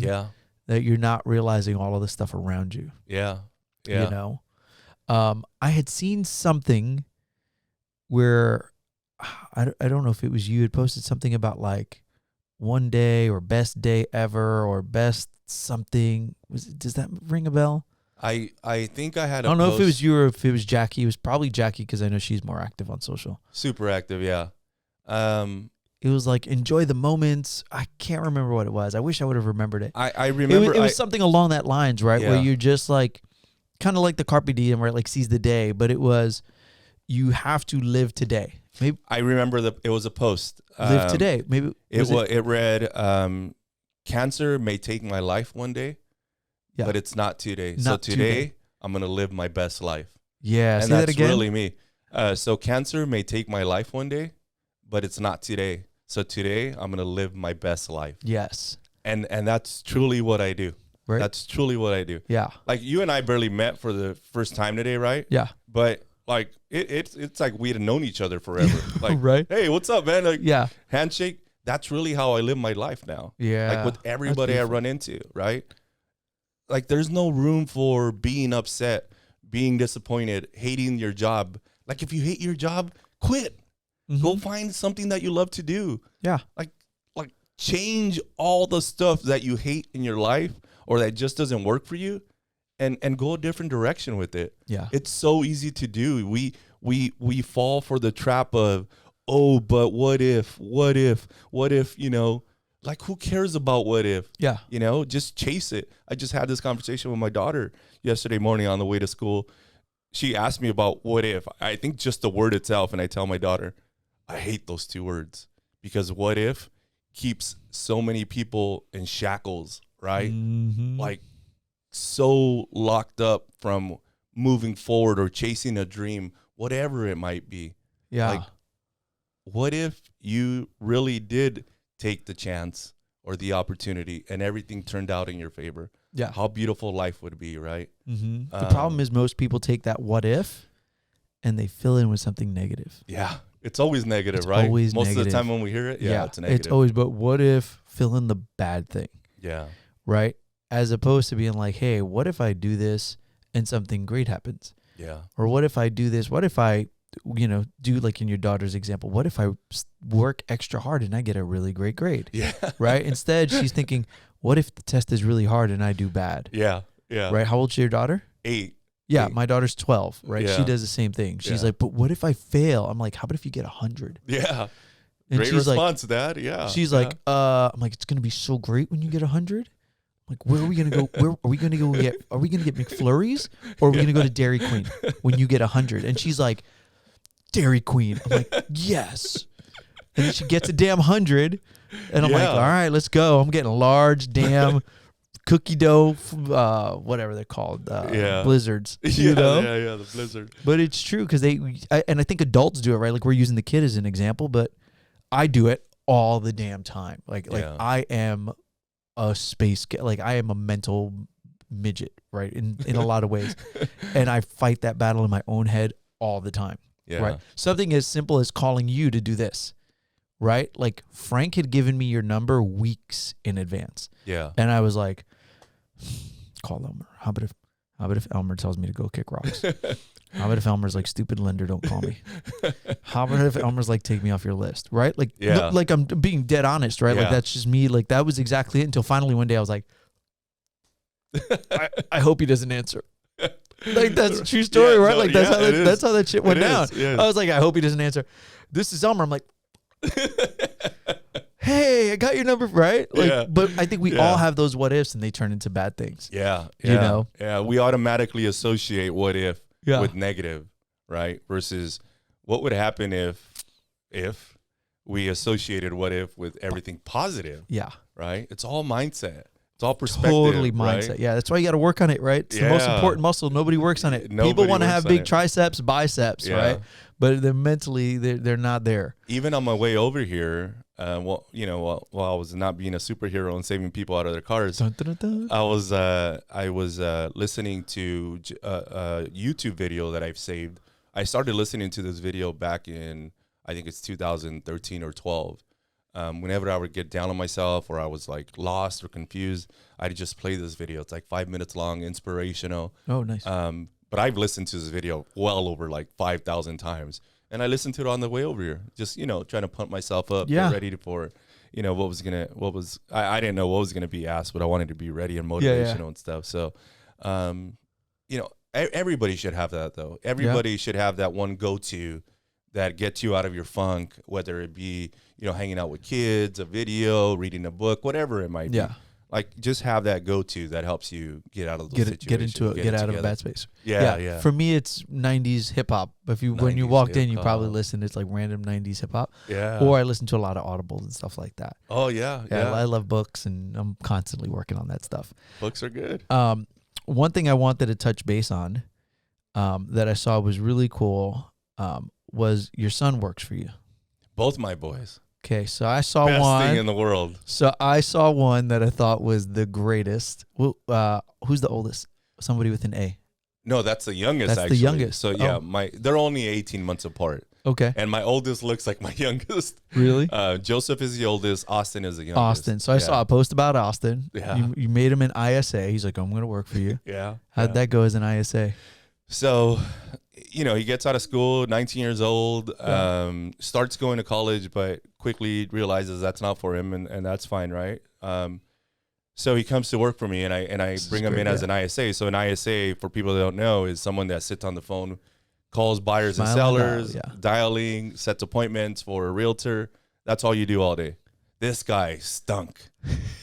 that you're not realizing all of the stuff around you. Yeah. Yeah. I had seen something where, I don't know if it was you had posted something about like one day or best day ever or best something. Does that ring a bell? I think I had I don't know if it was you or if it was Jackie. It was probably Jackie because I know she's more active on social. Super active, yeah. It was like, enjoy the moments. I can't remember what it was. I wish I would have remembered it. I remember it was something along that lines, right? Yeah. Where you're just like, kind of like the Carpe Diem, where it like seize the day, but it was, you have to live today. Maybe I remember it was a post. Live today. Maybe it read, cancer may take my life one day, yeah. but it's not today. Not so today, today. I'm going to live my best life. Yeah, and say that's that again. really me. So cancer may take my life one day, but it's not today. So today, I'm going to live my best life. Yes. And that's truly what I do. Right. That's truly what I do. Yeah. Like you and I barely met for the first time today, right? Yeah. But like it's like we had known each other forever. Like, right. Hey, what's up, man? Like, yeah. handshake. That's really how I live my life now. Yeah. Like with everybody I run into, right? Like there's no room for being upset, being disappointed, hating your job. Like if you hate your job, quit. Mm-hmm. Go find something that you love to do. Yeah. Like change all the stuff that you hate in your life or that just doesn't work for you and go a different direction with it. Yeah. It's so easy to do. We fall for the trap of, oh, but what if, you know, like who cares about what if? Yeah. You know, just chase it. I just had this conversation with my daughter yesterday morning on the way to school. She asked me about what if. I think just the word itself, and I tell my daughter, I hate those two words because what if keeps so many people in shackles, right? Mm-hmm. Like so locked up from moving forward or chasing a dream, whatever it might be. Yeah. Like, what if you really did take the chance or the opportunity and everything turned out in your favor? Yeah. How beautiful life would be, right? Mm-hmm. The problem is most people take that what if and they fill in with something negative. Yeah. It's always negative, It's right? always Most negative. of the time when we hear it, yeah, it's negative. It's always, but what if fill in the bad thing, yeah. right? As opposed to being like, hey, what if I do this and something great happens? Yeah. Or what if I do this? What if I, do like in your daughter's example, what if I work extra hard and I get a really great grade? Yeah. Right? Instead, she's thinking, what if the test is really hard and I do bad? Yeah. Yeah. Right? How old's your daughter? 8. Yeah, 8. my daughter's 12, right? Yeah. She does the same thing. She's Yeah. like, but what if I fail? I'm like, how about if you get 100? Yeah. And Great she's response, Dad. Yeah. She's yeah. like, I'm like, it's gonna be so great when you get 100. I'm like, where are we gonna go? Where are we gonna go get? Are we gonna get McFlurries or are we gonna go to Dairy Queen when you get 100? And she's like, Dairy Queen. I'm like, yes. And then she gets a damn 100, and I'm like, all right, let's go. I'm getting a large damn cookie dough, whatever they're called, blizzards. You know? Yeah, the blizzard. But it's true because and I think adults do it, right? Like we're using the kid as an example, but I do it all the damn time. Like I am a space, like I am a mental midget, right? In a lot of ways. And I fight that battle in my own head all the time. Yeah. Right. Something as simple as calling you to do this, right? Like Frank had given me your number weeks in advance. Yeah. And I was like, call Elmer. How about if Elmer tells me to go kick rocks? How about if Elmer's like, stupid lender, don't call me? How about if Elmer's like, take me off your list, right? Like, like I'm being dead honest, right? Yeah. Like that's just me. Like that was exactly it until finally one day I was like, I hope he doesn't answer. Like that's a true story, right? Like that's how that shit went down. I was like, I hope he doesn't answer. This is Elmer. I'm like, hey, I got your number, right? Like, but I think we all have those what ifs, and they turn into bad things. Yeah, you know. Yeah, we automatically associate what if with negative, right? Versus what would happen if we associated what if with everything positive. Yeah, right. It's all mindset. It's all perspective. Totally mindset. Right? Yeah, that's why you got to work on it, right? It's the most important muscle. Nobody works on it. People want to have big triceps, biceps, right? But they're mentally, they're not there. Even on my way over here, while I was not being a superhero and saving people out of their cars, dun, dun, dun, dun. I was listening to a YouTube video that I've saved. I started listening to this video back in, I think it's 2013 or 12. Whenever I would get down on myself or I was like lost or confused, I'd just play this video. It's like 5 minutes long, inspirational. Oh, nice. But I've listened to this video well over like 5,000 times. And I listened to it on the way over here, just, trying to pump myself up, get ready for, I didn't know what was going to be asked, but I wanted to be ready and motivational and stuff. So, everybody should have that though. Everybody should have that one go-to that gets you out of your funk, whether it be, hanging out with kids, a video, reading a book, whatever it might be. Yeah. Like just have that go-to that helps you get out of those situations. Get out of a bad space. Yeah. For me, it's 90s hip hop. When you walked in, you probably listened. It's like random 90s hip hop. Yeah. Or I listen to a lot of audibles and stuff like that. Oh yeah. I love books, and I'm constantly working on that stuff. Books are good. One thing I wanted to touch base on, that I saw was really cool, was your son works for you. Both my boys. Okay, so I saw Best one thing in the world. So I saw one that I thought was the greatest. Who's the oldest? Somebody with an A. No, that's the youngest. That's the youngest. So yeah, they're only 18 months apart. Okay. And my oldest looks like my youngest. Really? Joseph is the oldest. Austin is the youngest. Austin. So I saw a post about Austin. Yeah. You made him an ISA. He's like, I'm going to work for you. Yeah. How'd that go as an ISA? So, he gets out of school, 19 years old, starts going to college, but quickly realizes that's not for him, and that's fine, right? So he comes to work for me, and I bring him in as an ISA. So an ISA, for people that don't know, is someone that sits on the phone, calls buyers and sellers, dialing, sets appointments for a realtor. That's all you do all day. This guy stunk.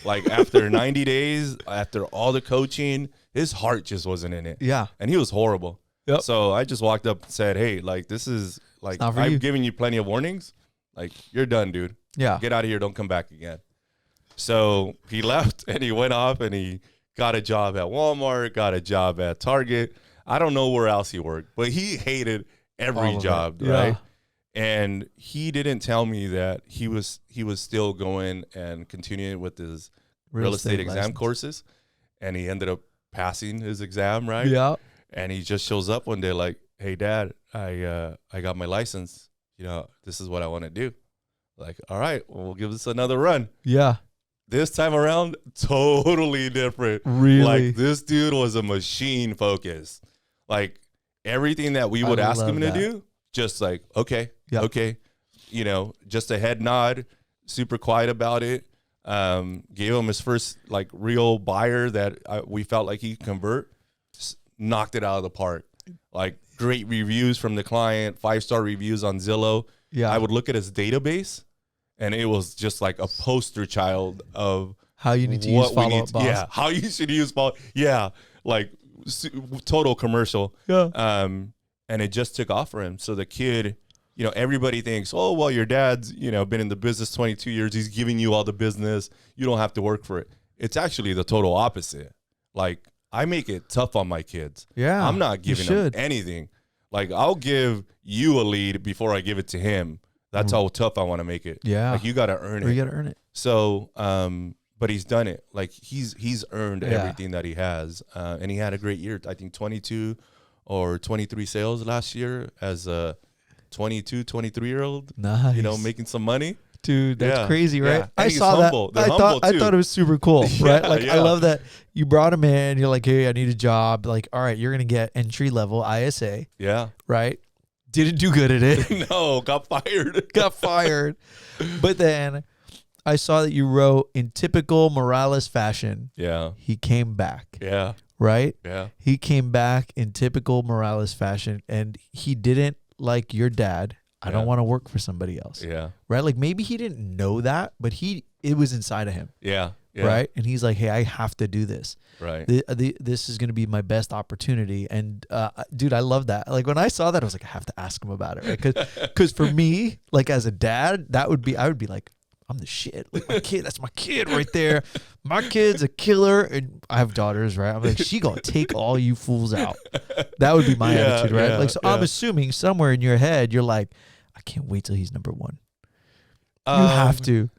Like after 90 days, after all the coaching, his heart just wasn't in it. Yeah. And he was horrible. Yep. So I just walked up and said, hey, like, this is like, I've given you plenty of warnings. Like, you're done, dude. Yeah. Get out of here. Don't come back again. So he left and he went off and he got a job at Walmart, got a job at Target. I don't know where else he worked, but he hated every job, right? And he didn't tell me that he was still going and continuing with his real estate exam courses. And he ended up passing his exam, right? Yeah. And he just shows up one day like, hey, Dad, I got my license. This is what I want to do. Like, all right, well, we'll give this another run. Yeah. This time around, totally different. Really? Like, this dude was a machine focus. Like, everything that we would ask him to do, just like, okay, okay. Just a head nod, super quiet about it. Gave him his first, like, real buyer that we felt like he could convert. Knocked it out of the park. Like, great reviews from the client, 5-star reviews on Zillow. Yeah. I would look at his database, and it was just like a poster child of how you need to use follow-up boss. Yeah, how you should use follow. Yeah, like total commercial. Yeah. And it just took off for him. So the kid, everybody thinks, oh, well, your dad's, been in the business 22 years. He's giving you all the business. You don't have to work for it. It's actually the total opposite. Like, I make it tough on my kids. Yeah. I'm not giving them anything. Like, I'll give you a lead before I give it to him. That's how tough I want to make it. Yeah. Like, you got to earn it. You got to earn it. So, but he's done it. Like, he's earned everything that he has. And he had a great year. I think 22 or 23 sales last year as a 22, 23-year-old. Nice. Making some money. Dude, that's crazy, right? Yeah. I saw humble. that. I thought it was super cool, right? Like, I love that you brought him in. You're like, hey, I need a job. Like, all right, you're going to get entry level ISA. Yeah. Right? Didn't do good at it. No, got fired. But then I saw that you wrote, in typical Morales fashion, he came back. Yeah. Right? Yeah. He came back in typical Morales fashion, and he didn't, like your dad, I don't want to work for somebody else. Yeah. Right? Like, maybe he didn't know that, but it was inside of him. Yeah. Right? And he's like, hey, I have to do this. Right. This is going to be my best opportunity. And dude, I love that. Like, when I saw that, I was like, I have to ask him about it. Right? Because for me, like, as a dad, I would be like, I'm the shit. Like, my kid, that's my kid right there. My kid's a killer. And I have daughters, right? I'm like, she gonna take all you fools out. That would be my attitude, right? Like, so I'm assuming somewhere in your head, you're like, I can't wait till he's number one. You have to.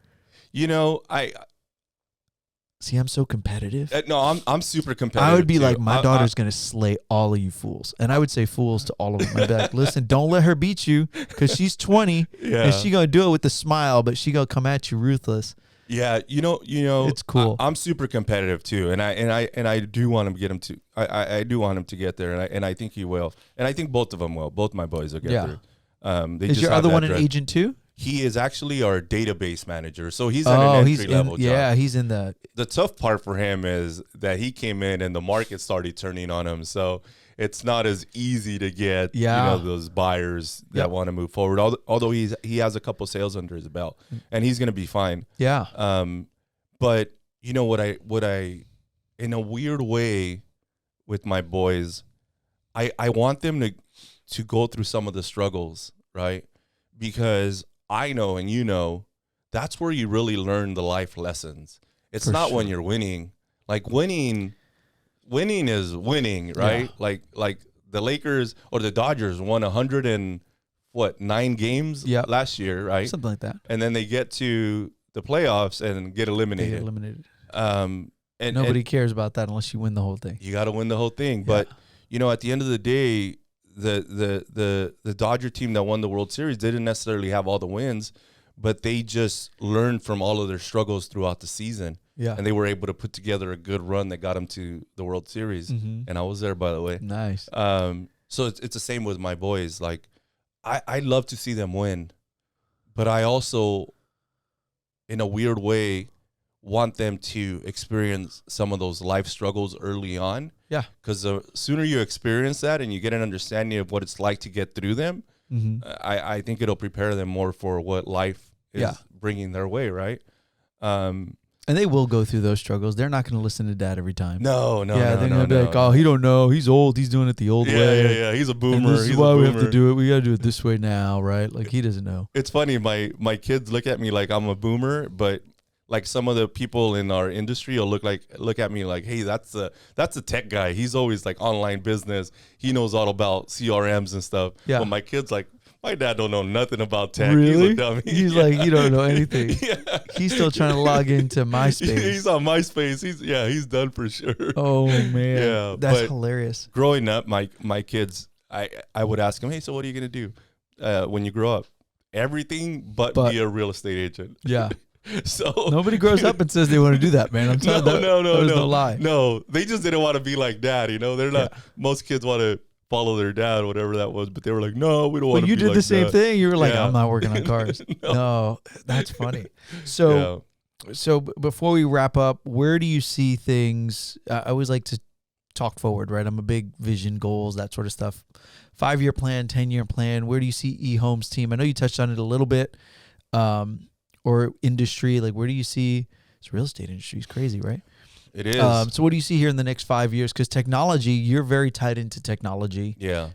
See, I'm so competitive. No, I'm super competitive. I would be like, my daughter's going to slay all of you fools. And I would say fools to all of them. I'd be like, listen, don't let her beat you, because she's 20 and she going to do it with a smile, but she going to come at you ruthless. Yeah, it's cool. I'm super competitive too, and I do want him to get him to. I do want him to get there, and I think he will, and I think both of them will. Both my boys will get there. Is your other one an agent too? he is actually our database manager. So he's at an entry level job. Yeah, he's in the tough part for him is that he came in and the market started turning on him. So it's not as easy to get those buyers that want to move forward. Although he has a couple sales under his belt, and he's going to be fine. Yeah. But you know what I in a weird way with my boys, I want them to go through some of the struggles, right? Because I know, and you know, that's where you really learn the life lessons. It's not when you're winning. Like winning is winning, right? Yeah. Like the Lakers or the Dodgers won 9 games last year, right? Something like that. And then they get to the playoffs and get eliminated. And nobody cares about that unless you win the whole thing. You got to win the whole thing. Yeah. But at the end of the day, the Dodger team that won the World Series didn't necessarily have all the wins, but they just learned from all of their struggles throughout the season. Yeah. And they were able to put together a good run that got them to the World Series. Mm-hmm. And I was there, by the way. Nice. So it's the same with my boys. Like, I love to see them win, but I also, in a weird way, want them to experience some of those life struggles early on. Yeah. Because the sooner you experience that and you get an understanding of what it's like to get through them, I think it'll prepare them more for what life is bringing their way, right? And they will go through those struggles. They're not going to listen to dad every time. No. Yeah, they're going to be like, oh, he don't know. He's old. He's doing it the old way. Yeah. He's a boomer. And this is why we have to do it. We got to do it this way now, right? Like, he doesn't know. It's funny. My kids look at me like I'm a boomer, but like some of the people in our industry will look at me like, hey, that's a tech guy. He's always like online business. He knows all about CRMs and stuff. Yeah. But my kid's like, my dad don't know nothing about tech. Really? He's a dummy. He's like, you don't know anything. He's still trying to log into MySpace. He's on MySpace. He's done for sure. Oh man. Yeah. That's hilarious. Growing up, my kids, I would ask them, hey, so what are you gonna do when you grow up? Everything but be a real estate agent. Yeah. So nobody grows up and says they want to do that, man. I'm telling you, no lie. No, they just didn't want to be like dad. They're not. Most kids want to follow their dad, whatever that was, but they were like, no, we don't want to be like that. You did the same thing. You were like, I'm not working on cars. No, that's funny. So before we wrap up, where do you see things? I always like to talk forward, right? I'm a big vision, goals, that sort of stuff. 5-year plan, 10-year plan. Where do you see eHome's team? I know you touched on it a little bit. Or industry, like where do you see this real estate industry is crazy, right? It is. So what do you see here in the next 5 years? Because technology, you're very tied into technology. Yeah.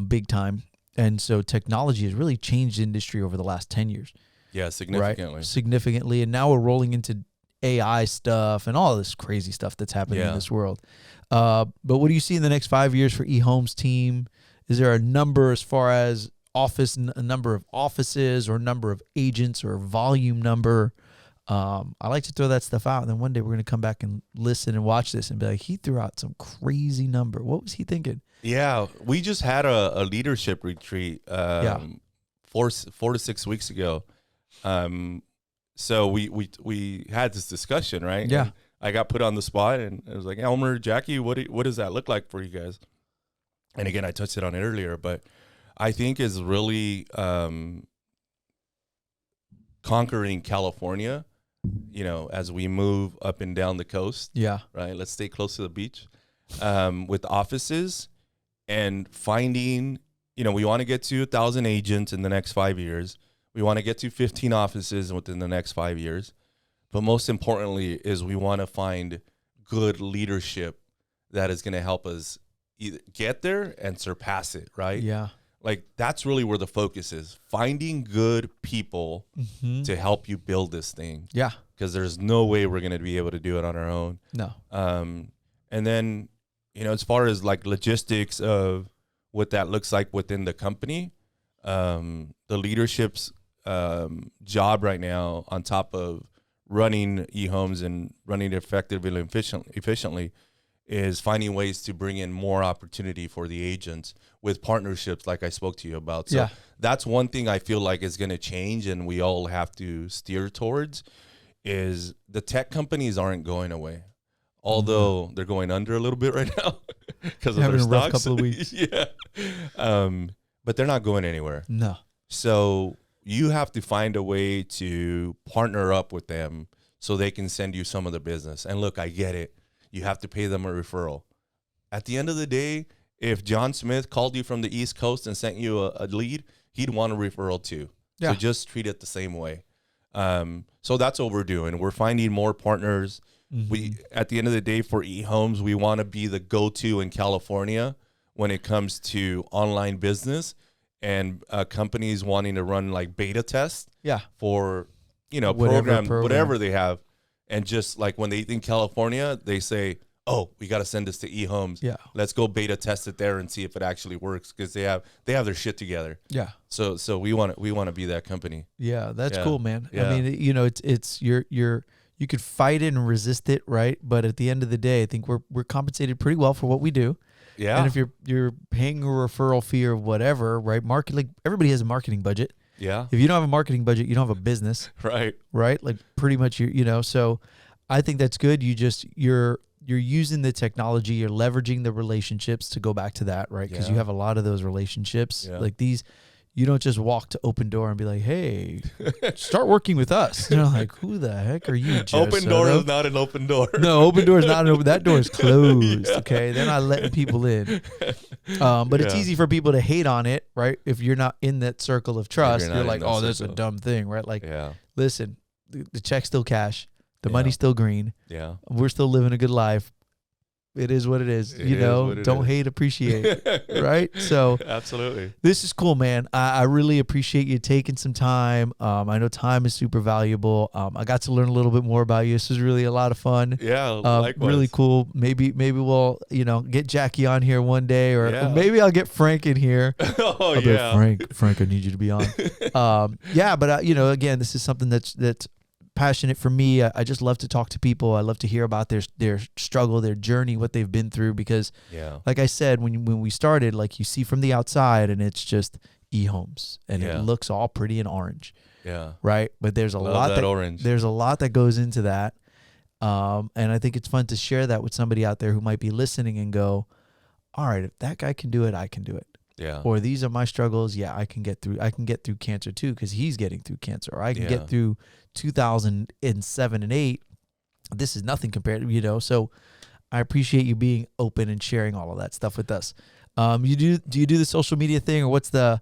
Big time. And so technology has really changed the industry over the last 10 years. Yeah, significantly. Right? Significantly. And now we're rolling into AI stuff and all this crazy stuff that's happening in this world. But what do you see in the next 5 years for eHome's team? Is there a number as far as a number of offices or number of agents or volume number? I like to throw that stuff out, and then one day we're going to come back and listen and watch this and be like, he threw out some crazy number. What was he thinking? Yeah, we just had a leadership retreat 4 to 6 weeks ago. So we had this discussion, right? Yeah. And I got put on the spot, and it was like, Elmer, Jackie, what does that look like for you guys? And again, I touched it on it earlier, but I think is really conquering California, as we move up and down the coast. Yeah. Right. Let's stay close to the beach with offices and finding, we want to get to 1,000 agents in the next 5 years. We want to get to 15 offices within the next 5 years. But most importantly is we want to find good leadership that is going to help us either get there and surpass it. Right. Yeah. Like, that's really where the focus is, finding good people to help you build this thing. Yeah. Because there's no way we're going to be able to do it on our own. No. And then, as far as like logistics of what that looks like within the company, the leadership's job right now, on top of running eHomes and running it effectively and efficiently, is finding ways to bring in more opportunity for the agents with partnerships like I spoke to you about. So that's one thing I feel like is going to change and we all have to steer towards, is the tech companies aren't going away. Although they're going under a little bit right now because of their stocks. Rough couple of weeks. But they're not going anywhere. No. So, you have to find a way to partner up with them so they can send you some of the business. And look, I get it. You have to pay them a referral. At the end of the day, if John Smith called you from the East Coast and sent you a lead, he'd want a referral too. Yeah. So just treat it the same way. So that's what we're doing. We're finding more partners. We, at the end of the day, for eHomes, we want to be the go-to in California when it comes to online business and companies wanting to run like beta tests for, whatever they have. And just like when they in California, they say, oh, we got to send this to eHomes. Yeah. Let's go beta test it there and see if it actually works, because they have their shit together. Yeah. So we want to be that company. Yeah, that's cool, man. Yeah. I mean, it's you could fight it and resist it, right? But at the end of the day, I think we're compensated pretty well for what we do. Yeah. And if you're paying a referral fee or whatever, right? Like everybody has a marketing budget. Yeah. If you don't have a marketing budget, you don't have a business. Right. Right? Like pretty much so I think that's good. You're using the technology, you're leveraging the relationships to go back to that, right? Because you have a lot of those relationships. Yeah. Like these, you don't just walk to Open Door and be like, hey, start working with us. You're like, who the heck are you, Joe Open Door Soto? is not an open door. No, Open Door is not an open. That door is closed. Okay, they're not letting people in. But it's easy for people to hate on it, right? If you're not in that circle of trust, you're like, oh, that's a dumb thing, right? Like, listen, the check's still cash, the money's still green. Yeah, we're still living a good life. It is what it is. Don't hate, appreciate. Right? So absolutely. This is cool, man. I really appreciate you taking some time. I know time is super valuable. I got to learn a little bit more about you. This was really a lot of fun. Yeah, likewise. Really cool. Maybe we'll, get Jackie on here one day, or maybe I'll get Frank in here. I'll be like, Frank, I need you to be on. But again, this is something that's passionate for me. I just love to talk to people. I love to hear about their struggle, their journey, what they've been through, because like I said, when we started, like you see from the outside and it's just eHomes and it looks all pretty and orange. Yeah. Right. But there's a lot that orange. There's a lot that goes into that. And I think it's fun to share that with somebody out there who might be listening and go, all right, if that guy can do it, I can do it. Yeah. Or these are my struggles. Yeah, I can get through cancer too, because he's getting through cancer. Or I can get through 2007 and 8. This is nothing compared to, So I appreciate you being open and sharing all of that stuff with us. Do you do the social media thing, or what's the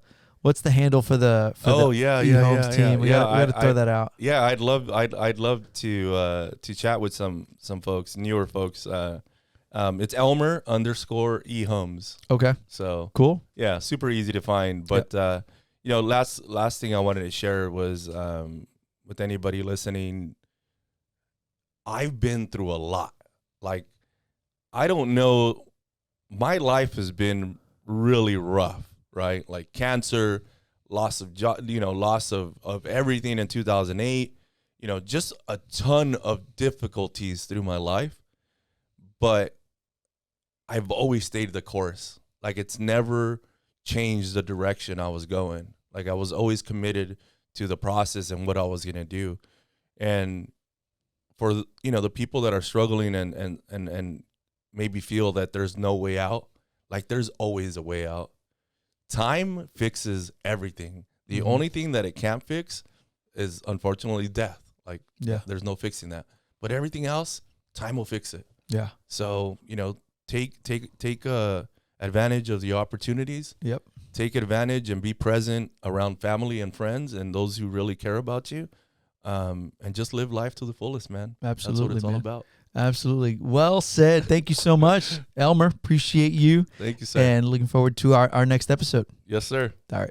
handle for the eHomes team? We got to throw that out. Yeah, I'd love to chat with some folks, newer folks. It's Elmer _eHomes. Okay. So cool. Yeah, super easy to find. But last thing I wanted to share was with anybody listening, I've been through a lot. Like, I don't know, my life has been really rough, right? Like cancer, loss of job, loss of everything in 2008, just a ton of difficulties through my life. But I've always stayed the course. Like, it's never changed the direction I was going. Like, I was always committed to the process and what I was going to do. And for, the people that are struggling and maybe feel that there's no way out, like, there's always a way out. Time fixes everything. The only thing that it can't fix is, unfortunately, death. Like, there's no fixing that. But everything else, time will fix it. Yeah. So, take advantage of the opportunities. Yep. Take advantage and be present around family and friends and those who really care about you. And just live life to the fullest, man. Absolutely. That's what it's all about. Absolutely. Well said. Thank you so much, Elmer. Appreciate you. Thank you, sir. And looking forward to our next episode. Yes, sir. All right.